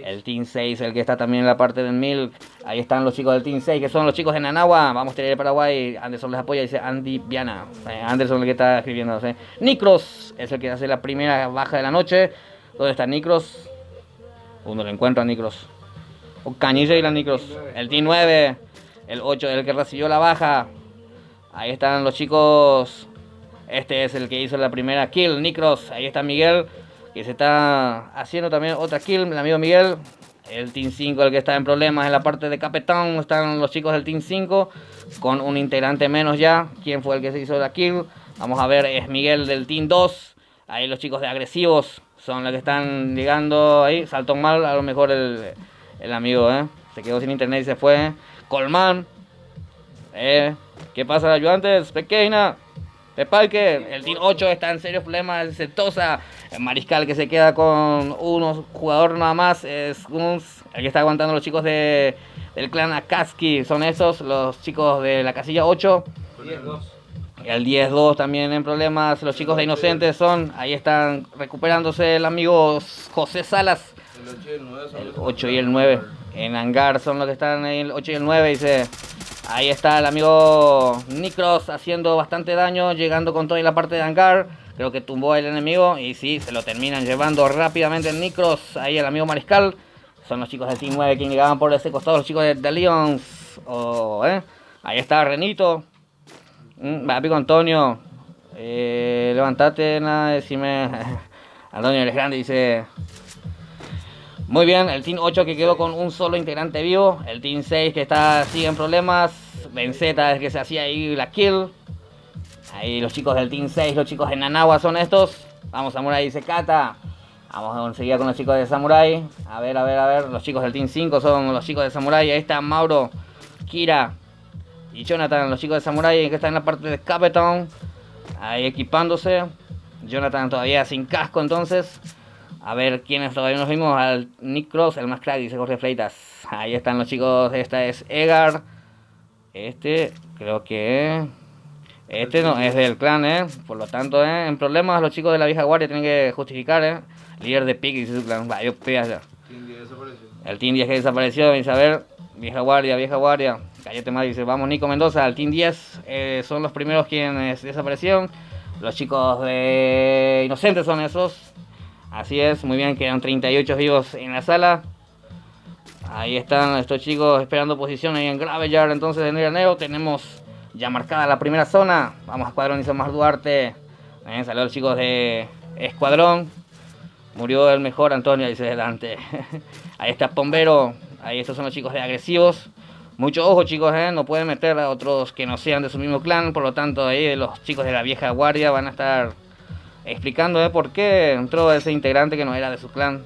El Team 6, el que está también en la parte del 1000. Ahí están los chicos del Team 6, que son los chicos de Nanagua. Vamos a tener Paraguay. Anderson les apoya, dice Andy Viana. Anderson el que está escribiendo. Nicros es el que hace la primera baja de la noche. ¿Dónde está Nicros? Uno lo encuentra, Nicros. Canilla y la Nicros. El Team 9, el 8, el que recibió la baja. Ahí están los chicos. Este es el que hizo la primera kill, Nicros. Ahí está Miguel, que se está haciendo también otra kill, el amigo Miguel. El Team 5, el que está en problemas en la parte de Capitán. Están los chicos del Team 5 con un integrante menos ya. ¿Quién fue el que se hizo la kill? Vamos a ver, es Miguel del Team 2. Ahí los chicos de Agresivos son los que están llegando ahí. Saltó mal, a lo mejor el amigo, se quedó sin internet y se fue. Colmán. ¿Qué pasa, ayudantes? Pequeña. Pepalque. El Team 8 está en serios problemas. El Sentosa. El Mariscal que se queda con unos jugador nada más. Es Guns. El que está aguantando los chicos del clan Akatsuki. Son estos, los chicos de la casilla 8. 10-2. El 10-2 también en problemas. Los chicos de Inocentes son. Ahí están recuperándose el amigo José Salas. El 8 y el 9 en hangar son los que están ahí, el 8 y el 9, dice. Ahí está el amigo Nicros haciendo bastante daño, llegando con todo en la parte de hangar. Creo que tumbó al enemigo y sí, se lo terminan llevando rápidamente el Nicros. Ahí el amigo Mariscal. Son los chicos del Team 9 que llegaban por ese costado, los chicos de The Lions. Ahí está Renito. Amigo Antonio. Levantate, decime. Antonio el Grande dice. Muy bien, el Team 8 que quedó con un solo integrante vivo. El Team 6 que sigue en problemas. Benzeta es que se hacía ahí la kill. Ahí los chicos del Team 6, los chicos de Nanagua son estos. Vamos, Samurai dice Kata. Vamos enseguida con los chicos de Samurai. A ver. Los chicos del Team 5 son los chicos de Samurai. Ahí está Mauro, Kira y Jonathan, los chicos de Samurai que están en la parte de Capitán. Ahí equipándose. Jonathan todavía sin casco entonces. A ver quiénes todavía nos vimos. Al Nick Cross, el más crack, dice Jorge Fleitas. Ahí están los chicos. Esta es Egar. Creo que. No es del clan, Por lo tanto, en problemas, los chicos de la vieja guardia tienen que justificar, Líder de Pig, dice su clan. Yo ya. El Team 10 que desapareció. Dice, a ver, vieja guardia. Cállate más, dice, vamos, Nico Mendoza. El Team 10 son los primeros quienes desaparecieron. Los chicos de Inocentes son esos. Así es, muy bien, quedan 38 vivos en la sala. Ahí están estos chicos esperando posición ahí en Graveyard. Entonces en el Neo tenemos ya marcada la primera zona. Vamos a Escuadrón Isomar Duarte. Saludos a los chicos de Escuadrón. Murió el mejor Antonio, dice delante. Ahí está Pombero. Ahí estos son los chicos de Agresivos. Mucho ojo, chicos, no pueden meter a otros que no sean de su mismo clan. Por lo tanto, ahí los chicos de la vieja guardia van a estar explicando por qué entró ese integrante que no era de su clan.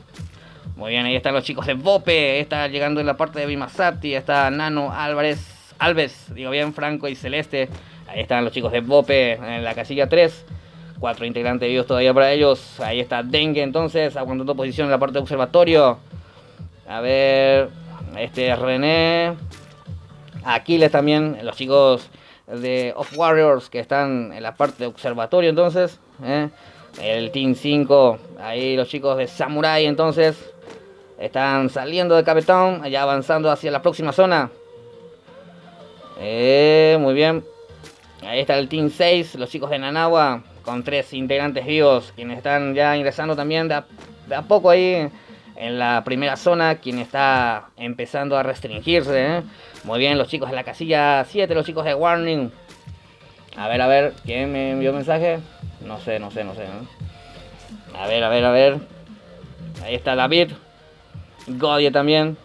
Muy bien, ahí están los chicos de Bope. Está llegando en la parte de Bimasapti. Está Nano, Alves, digo bien, Franco y Celeste. Ahí están los chicos de Bope en la casilla 3. 4 integrantes vivos todavía para ellos. Ahí está Dengue entonces, aguantando posición en la parte de observatorio. A ver, René. Aquiles también, los chicos de Off Warriors que están en la parte de observatorio entonces. El Team 5, ahí los chicos de Samurai entonces. Están saliendo de Capitán, ya avanzando hacia la próxima zona. Muy bien. Ahí está el Team 6, los chicos de Nanagua, con 3 integrantes vivos, quienes están ya ingresando también de a poco ahí en la primera zona, quien está empezando a restringirse. Muy bien, los chicos de la casilla 7, los chicos de Warning. A ver, ¿quién me envió mensaje? No sé. A ver. Ahí está David. Godie también.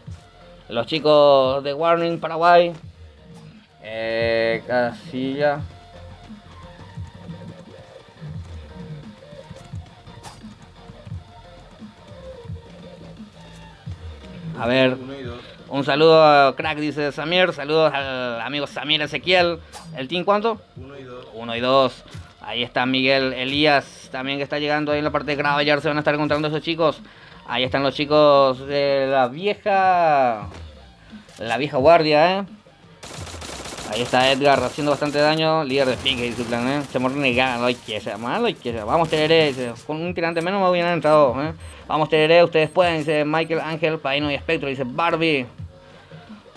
Los chicos de Warning, Paraguay. Casilla. A ver, un saludo a Crack, dice Samir. Saludos al amigo Samir Ezequiel. ¿El team cuánto? 1 y 2. 1 y 2. Ahí está Miguel Elías, también que está llegando ahí en la parte de Gravellar. Se van a estar encontrando esos chicos. Ahí están los chicos de la vieja guardia, Ahí está Edgar haciendo bastante daño. Líder de Pique y su clan, Se morre negado, hay que ser malo, hay que ser. Vamos Tereré, dice, con un tirante menos me hubieran entrado, Vamos Tereré, ustedes pueden, dice Michael Ángel, Paino y Espectro, dice Barbie.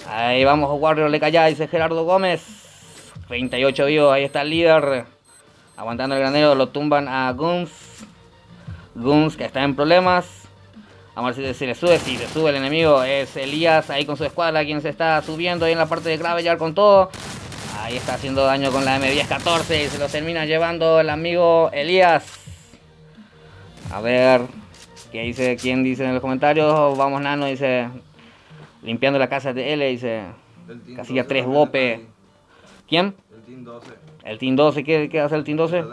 Ahí vamos, Warrior le calla, dice Gerardo Gómez. 38 vivos, ahí está el líder. Aguantando el granero, lo tumban a Guns. Guns que está en problemas. Vamos a ver si le sube, si le sube el enemigo. Es Elías ahí con su escuadra quien se está subiendo ahí en la parte de Gravellar con todo. Ahí está haciendo daño con la M1014 y se lo termina llevando el amigo Elías. A ver, ¿qué dice? ¿Quién dice en los comentarios? Vamos Nano, dice, limpiando la casa de L, dice, casilla 3 Bope. ¿Quién? El Team 12. El Team 12, ¿qué hace el Team 12?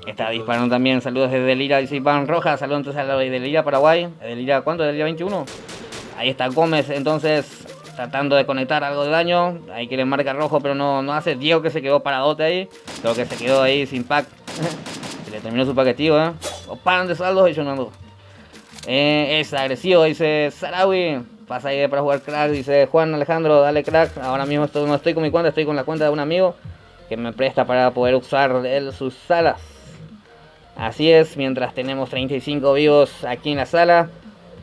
Está disparando también. Saludos desde Delira, dice Iván Rojas. Saludos entonces a la de Delira, Paraguay. ¿Delira cuánto? ¿Delira 21? Ahí está Gómez, entonces, tratando de conectar algo de daño. Ahí que le marca rojo, pero no hace. Diego que se quedó paradote ahí. Creo que se quedó ahí sin pack. Se le terminó su paquetivo, O paran de saldos y sonando. Es agresivo, dice Sarawi. Pasa ahí para jugar Crack, dice Juan Alejandro. Dale Crack. Ahora mismo no estoy con mi cuenta, estoy con la cuenta de un amigo que me presta para poder usar sus salas. Así es, mientras tenemos 35 vivos aquí en la sala.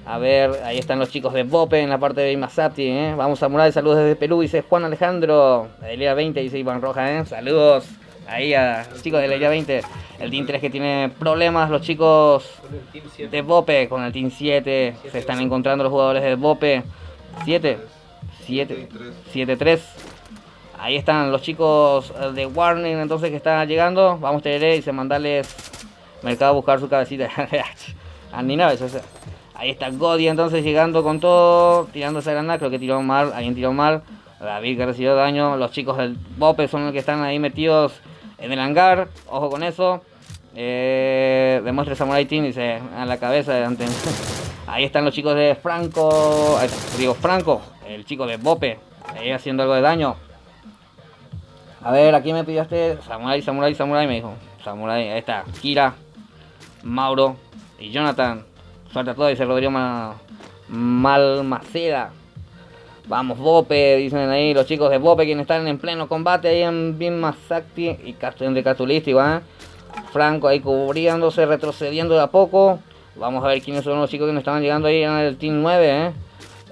A ver, ahí están los chicos de Bope en la parte de Imasati, Vamos Samurai, saludos desde Perú, dice Juan Alejandro. De Liga 20, dice Iván Roja, Saludos ahí a los chicos de la Liga 20. El Team 3 que tiene problemas, los chicos de Bope con el Team 7. Se están encontrando los jugadores de Bope. 7-3. Ahí están los chicos de Warning entonces que están llegando. Vamos Tereré y se mandarles mercado a buscar su cabecita. Ni nada, ahí está Godie entonces llegando con todo, tirando esa granada, creo que tiró mal, alguien tiró mal. David que recibió daño. Los chicos del Bope son los que están ahí metidos en el hangar. Ojo con eso. Demuestre Samurai Team, dice, a la cabeza de ante. Ahí están los chicos de Franco, el chico de Bope, ahí haciendo algo de daño. A ver, aquí me pidió Samurai, me dijo. Samurai, ahí está, Kira, Mauro y Jonathan. Suelta todo, dice Rodrigo Malmaceda. Vamos Bope, dicen ahí los chicos de Bope, quienes están en pleno combate ahí en Bimasakti y de Catulístico, Franco ahí cubriéndose, retrocediendo de a poco. Vamos a ver quiénes son los chicos que nos estaban llegando ahí en el Team 9,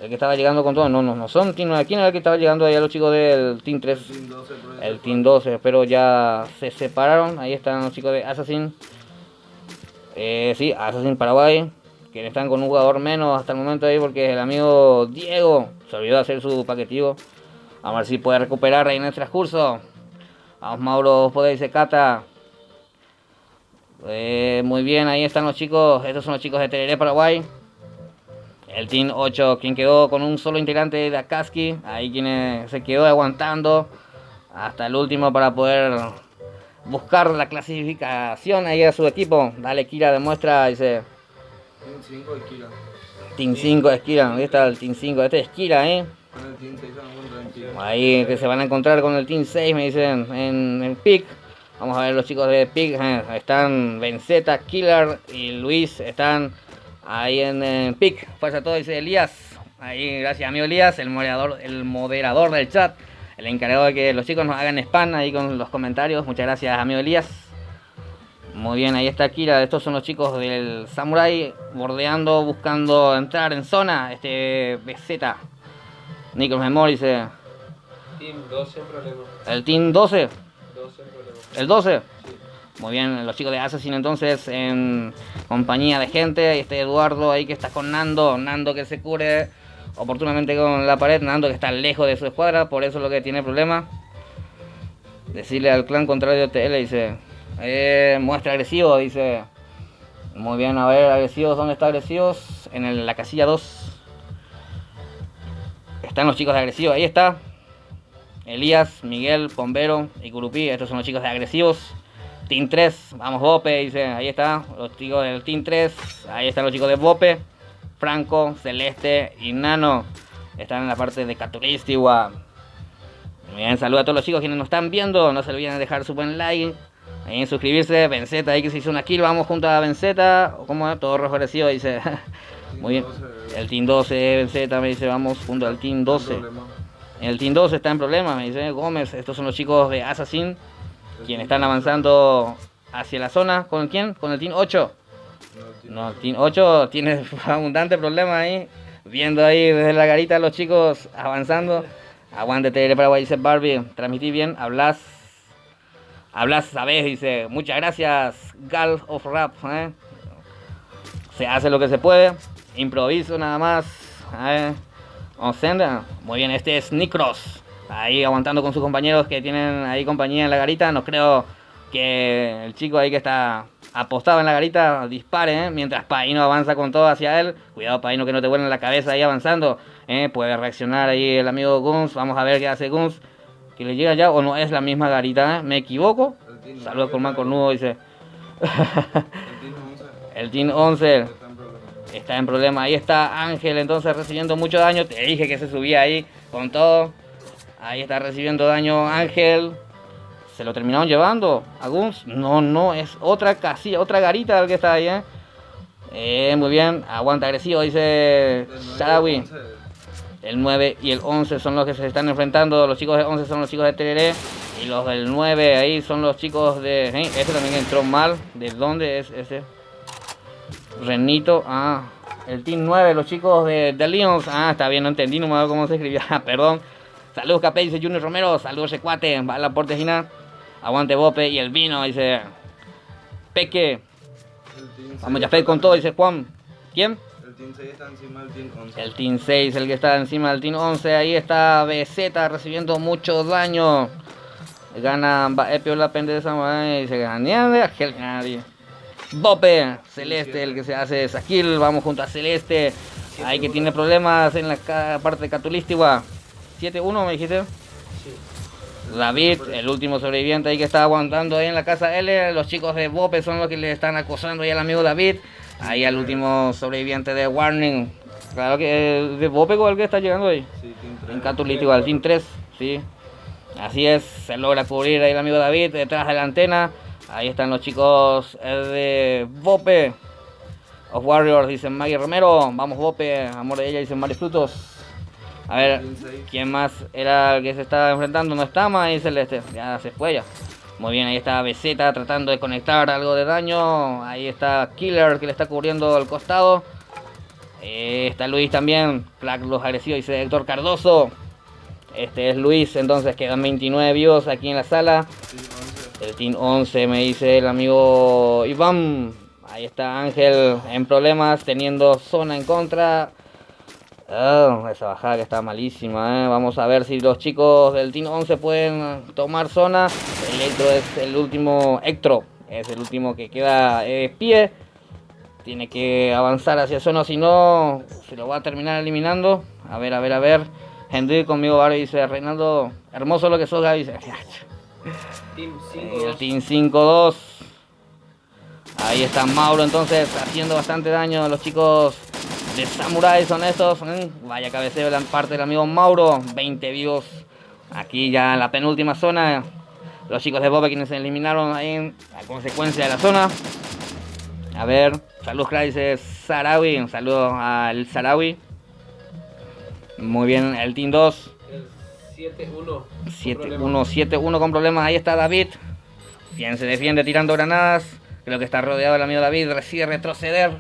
El que estaba llegando con todo. No son Team 9. ¿Quién era el que estaba llegando ahí a los chicos del Team 3? El Team 12, pero ya se separaron. Ahí están los chicos de Assassin. Sí, Assassin Paraguay. Que están con un jugador menos hasta el momento ahí porque el amigo Diego se olvidó de hacer su paquetivo. Vamos a ver si puede recuperar ahí en el transcurso. Vamos Mauro, podéis dice Cata. Muy bien, ahí están los chicos. Estos son los chicos de Tereré, Paraguay. El Team 8, quien quedó con un solo integrante de Akaski. Ahí quien se quedó aguantando hasta el último para poder buscar la clasificación ahí a su equipo. Dale Kira, demuestra, dice Team 5 Esquila. Team 5 Esquila, ahí está el Team 5, este es Esquila, Con el Team 6 se van a encontrar en Pico. Ahí que se van a encontrar con el Team 6, me dicen, en PIC. Vamos a ver los chicos de PIC, están Benzeta, Killer y Luis, están ahí en PIC. Fuerza a todos, dice Elías. Ahí, gracias amigo Elías, el moderador del chat, el encargado de que los chicos nos hagan spam ahí con los comentarios. Muchas gracias amigo Elías. Muy bien, ahí está Kira. Estos son los chicos del Samurai bordeando, buscando entrar en zona. BZ. Nico Memory dice. Team 12 en problema. ¿El Team 12? 12 en problema. ¿El 12? Sí. Muy bien, los chicos de Assassin entonces en compañía de gente. Ahí está Eduardo ahí que está con Nando. Nando que se cure oportunamente con la pared. Nando que está lejos de su escuadra, por eso es lo que tiene problema. Decirle al clan contrario TL, dice. Muestra agresivo, dice. Muy bien, a ver, agresivos, ¿dónde está agresivos? En la casilla 2. Están los chicos de agresivos, ahí está. Elías, Miguel, Pombero y Curupí, estos son los chicos de agresivos. Team 3, vamos Bope, dice, ahí está, los chicos del Team 3. Ahí están los chicos de Bope, Franco, Celeste y Nano. Están en la parte de Caturistigua. Muy bien, saludos a todos los chicos quienes nos están viendo. No se olviden de dejar su buen like. Ahí en suscribirse, Benzeta ahí que se hizo una kill, vamos junto a Benzeta. ¿Cómo es? Todo rojo agresivo, dice. Muy bien. El Team 12, Benzeta me dice, vamos junto al Team 12. El Team 12 está en problema, me dice Gómez. Estos son los chicos de Assassin, quienes están avanzando hacia la zona. ¿Con quién? Con el Team 8. No, el Team 8 tiene abundante problema ahí. Viendo ahí desde la garita los chicos avanzando. Aguante TR Paraguay, dice Barbie. Transmití bien, hablas, sabes, dice. Muchas gracias, Gal of Rap. Se hace lo que se puede. Improviso nada más. Osenda. Muy bien, este es Nikros. Ahí aguantando con sus compañeros que tienen ahí compañía en la garita. No creo que el chico ahí que está apostado en la garita dispare, mientras Paino avanza con todo hacia él. Cuidado Paino que no te vuelva en la cabeza ahí avanzando. Puede reaccionar ahí el amigo Guns. Vamos a ver qué hace Guns. Que le llega ya o no es la misma garita, ¿Me equivoco? Saludos con man cornudo, dice. El Team 11 está en problema. Ahí está Ángel entonces recibiendo mucho daño. Te dije que se subía ahí con todo. Ahí está recibiendo daño Ángel. ¿Se lo terminaron llevando a Guns? No, es otra casilla, otra garita el que está ahí, muy bien, aguanta agresivo, dice Sharawi. El 9 y el 11 son los que se están enfrentando. Los chicos de 11 son los chicos de Tereré. Y los del 9 ahí son los chicos de... Este también entró mal. ¿De dónde es ese? Renito. El Team 9, los chicos de Lions. Está bien, no entendí, no me acuerdo cómo se escribía. Perdón. Saludos Capé, dice Junior Romero. Saludos Recuate. Va a la portejina. Aguante Bope y el vino, dice Peque. Vamos ya con todo, dice Juan. ¿Quién? El Team 6 está encima del Team 11. El Team 6, el que está encima del Team 11. Ahí está BZ recibiendo mucho daño. Gana Epio la pendeja y se gana nadie. Bope, Celeste, el que se hace esa kill. Vamos junto a Celeste. Ahí que tiene problemas en la parte de Catulístigua. 7-1 me dijiste. David, el último sobreviviente ahí que está aguantando ahí en la casa L. Los chicos de Bope son los que le están acosando ahí al amigo David. Ahí al último sobreviviente de Warning. Claro que de Bope con el que está llegando ahí. Sí, Team 3. En Catulístico, al Team 3, sí. Así es, se logra cubrir ahí el amigo David detrás de la antena. Ahí están los chicos de Bope. Of Warriors, dicen Maggie Romero. Vamos Bope, amor de ella, dicen Mario Frutos. A ver, ¿quién más era el que se estaba enfrentando? No está más ahí Celeste, ya se fue ya. Muy bien, ahí está BZ tratando de conectar algo de daño. Ahí está Killer que le está cubriendo el costado. Está Luis también, Flag los agresivos, dice Héctor Cardoso. Este es Luis, entonces quedan 29 vivos aquí en la sala. El Team 11 me dice el amigo Iván. Ahí está Ángel en problemas, teniendo zona en contra. Esa bajada que está malísima, Vamos a ver si los chicos del Team 11 pueden tomar zona. Electro es el último. Ectro es el último que queda pie. Tiene que avanzar hacia zona, si no se lo va a terminar eliminando. A ver. Henry conmigo ahora dice Reinaldo. Hermoso lo que sos, Gaby. Dice. Team 5. El Team 5-2. Ahí está Mauro entonces haciendo bastante daño a los chicos de Samurai, son estos. Vaya cabeceo de la parte del amigo Mauro. 20 vivos. Aquí ya en la penúltima zona. Los chicos de Bobe quienes se eliminaron ahí a consecuencia de la zona. A ver, saludos, dice Sarawi. Un saludo al Sarawi. Muy bien, el Team 2. El 7-1. 7-1 con problemas. Ahí está David. Quien se defiende tirando granadas. Creo que está rodeado el amigo David. Decide retroceder.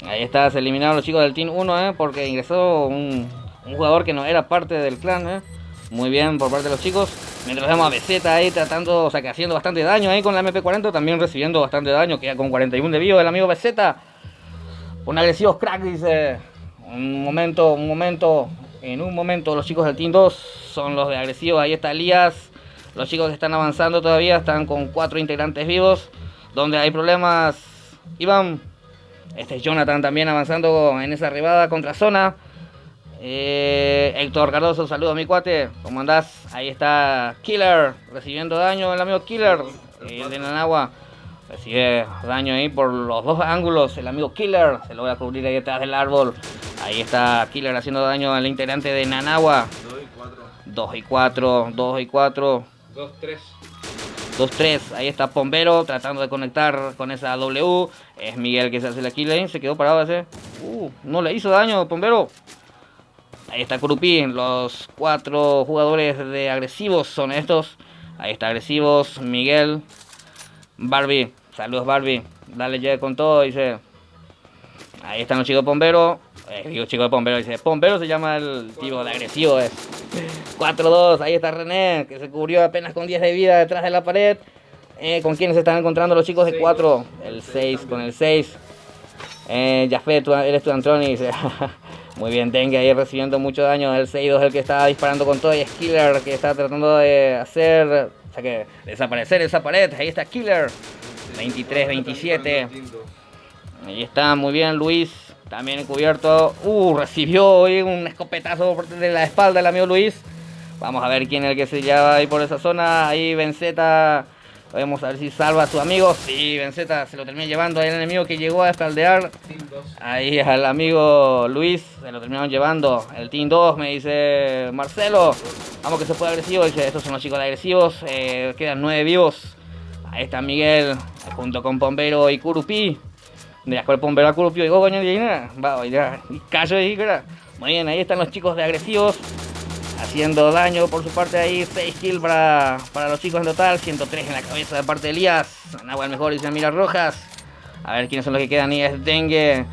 Ahí está, se eliminaron los chicos del Team 1, porque ingresó un jugador que no era parte del clan. Muy bien por parte de los chicos. Mientras vemos a BZ ahí tratando, o sea que haciendo bastante daño ahí con la MP40. También recibiendo bastante daño, queda con 41 de vivo el amigo BZ. Un agresivo crack, dice. En un momento los chicos del Team 2 son los de agresivos. Ahí está Elías. Los chicos que están avanzando todavía están con 4 integrantes vivos. Donde hay problemas, Iván. Este es Jonathan también avanzando en esa arribada contra zona. Héctor Cardoso, saludos a mi cuate. ¿Cómo andás? Ahí está Killer recibiendo daño, el amigo Killer. De Nanagua recibe daño ahí por los dos ángulos. El amigo Killer se logra cubrir ahí detrás del árbol. Ahí está Killer haciendo daño al integrante de Nanagua. 2 y 4. 2-3. 2-3, ahí está Pombero tratando de conectar con esa W. Es Miguel que se hace la kill, se quedó parado ese. No le hizo daño Pombero. Ahí está Curupí, los 4 jugadores de agresivos son estos. Ahí está agresivos, Miguel, Barbie, saludos Barbie. Dale ya con todo, dice. Ahí están los chicos de Pombero. Digo chico de Pombero, dice. Pombero se llama el tipo de agresivo, 4-2, ahí está René, que se cubrió apenas con 10 de vida detrás de la pared. ¿Con quienes se están encontrando los chicos de 4? El 6, con el 6. Jafet, eres tu Antroni, dice. Muy bien, Dengue ahí recibiendo mucho daño. El 6-2 es el que está disparando con todo. Y es Killer que está tratando de hacer, o sea que desaparecer esa pared. Ahí está Killer. 23-27. Ahí está, muy bien Luis. También encubierto. Recibió hoy un escopetazo de la espalda el amigo Luis. Vamos a ver quién es el que se lleva ahí por esa zona. Ahí Benzeta. Vamos a ver si salva a su amigo. Sí, Benzeta se lo termina llevando. Ahí el enemigo que llegó a espaldear. Ahí al amigo Luis se lo terminaron llevando. El Team 2 me dice Marcelo. Vamos que se fue agresivo. Dice, estos son los chicos de agresivos. Quedan 9 vivos. Ahí está Miguel junto con Pombero y Curupí. De la cual Pombero a Curupí. Digo, coño, ya. Y callo ahí, cara. Muy bien, ahí están los chicos de agresivos. Haciendo daño por su parte ahí, 6 kills para los chicos en total, 103 en la cabeza de parte de Elías. Nanagua el mejor, dice Mira Rojas. A ver quiénes son los que quedan, y es Dengue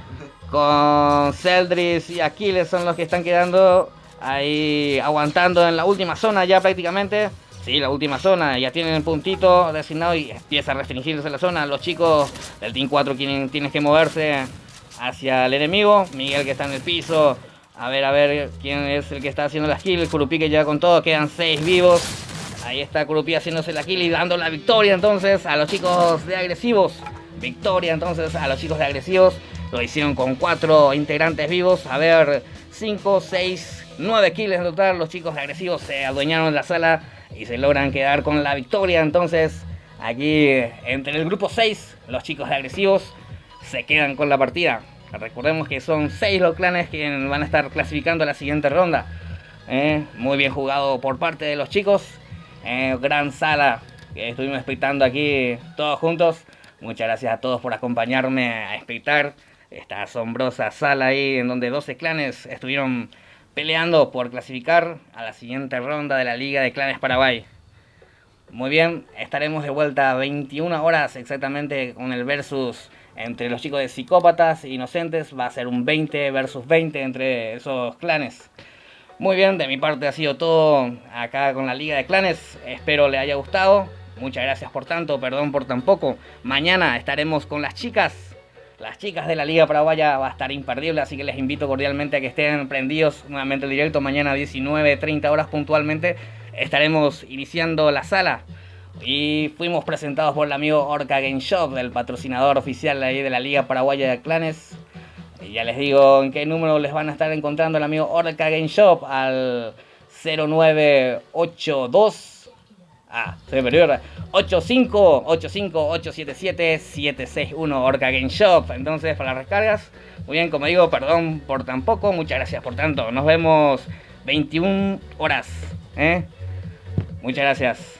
con Celdris y Aquiles son los que están quedando ahí aguantando en la última zona ya prácticamente. Sí, la última zona, ya tienen el puntito designado y empieza a restringirse la zona. Los chicos del Team 4 tienen que moverse hacia el enemigo. Miguel que está en el piso. A ver quién es el que está haciendo las kills. Curupí que ya con todo, quedan 6 vivos. Ahí está Curupí haciéndose la kill y dando la victoria entonces a los chicos de agresivos. Victoria entonces a los chicos de agresivos. Lo hicieron con 4 integrantes vivos. A ver, 5, 6, 9 kills en total. Los chicos de agresivos se adueñaron de la sala y se logran quedar con la victoria. Entonces aquí entre el grupo 6, los chicos de agresivos se quedan con la partida. Recordemos que son 6 los clanes que van a estar clasificando a la siguiente ronda. Muy bien jugado por parte de los chicos. Gran sala que estuvimos expectando aquí todos juntos. Muchas gracias a todos por acompañarme a expectar esta asombrosa sala ahí en donde 12 clanes estuvieron peleando por clasificar a la siguiente ronda de la Liga de Clanes Paraguay. Muy bien, estaremos de vuelta a 21 horas exactamente con el versus entre los chicos de Psicópatas e Inocentes. Va a ser un 20 versus 20 entre esos clanes. Muy bien, de mi parte ha sido todo acá con la Liga de Clanes. Espero les haya gustado. Muchas gracias por tanto, perdón por tan poco. Mañana estaremos con las chicas. Las chicas de la Liga Paraguaya va a estar imperdible, así que les invito cordialmente a que estén prendidos nuevamente el directo. Mañana a 19:30 horas puntualmente estaremos iniciando la sala. Y fuimos presentados por el amigo Orca Game Shop, el patrocinador oficial ahí de la Liga Paraguaya de Clanes. Y ya les digo en qué número les van a estar encontrando el amigo Orca Game Shop al 0982 se me perdió, 85-877-761 Orca Game Shop. Entonces, para las recargas, muy bien, como digo, perdón por tan poco, muchas gracias por tanto. Nos vemos 21 horas. Muchas gracias.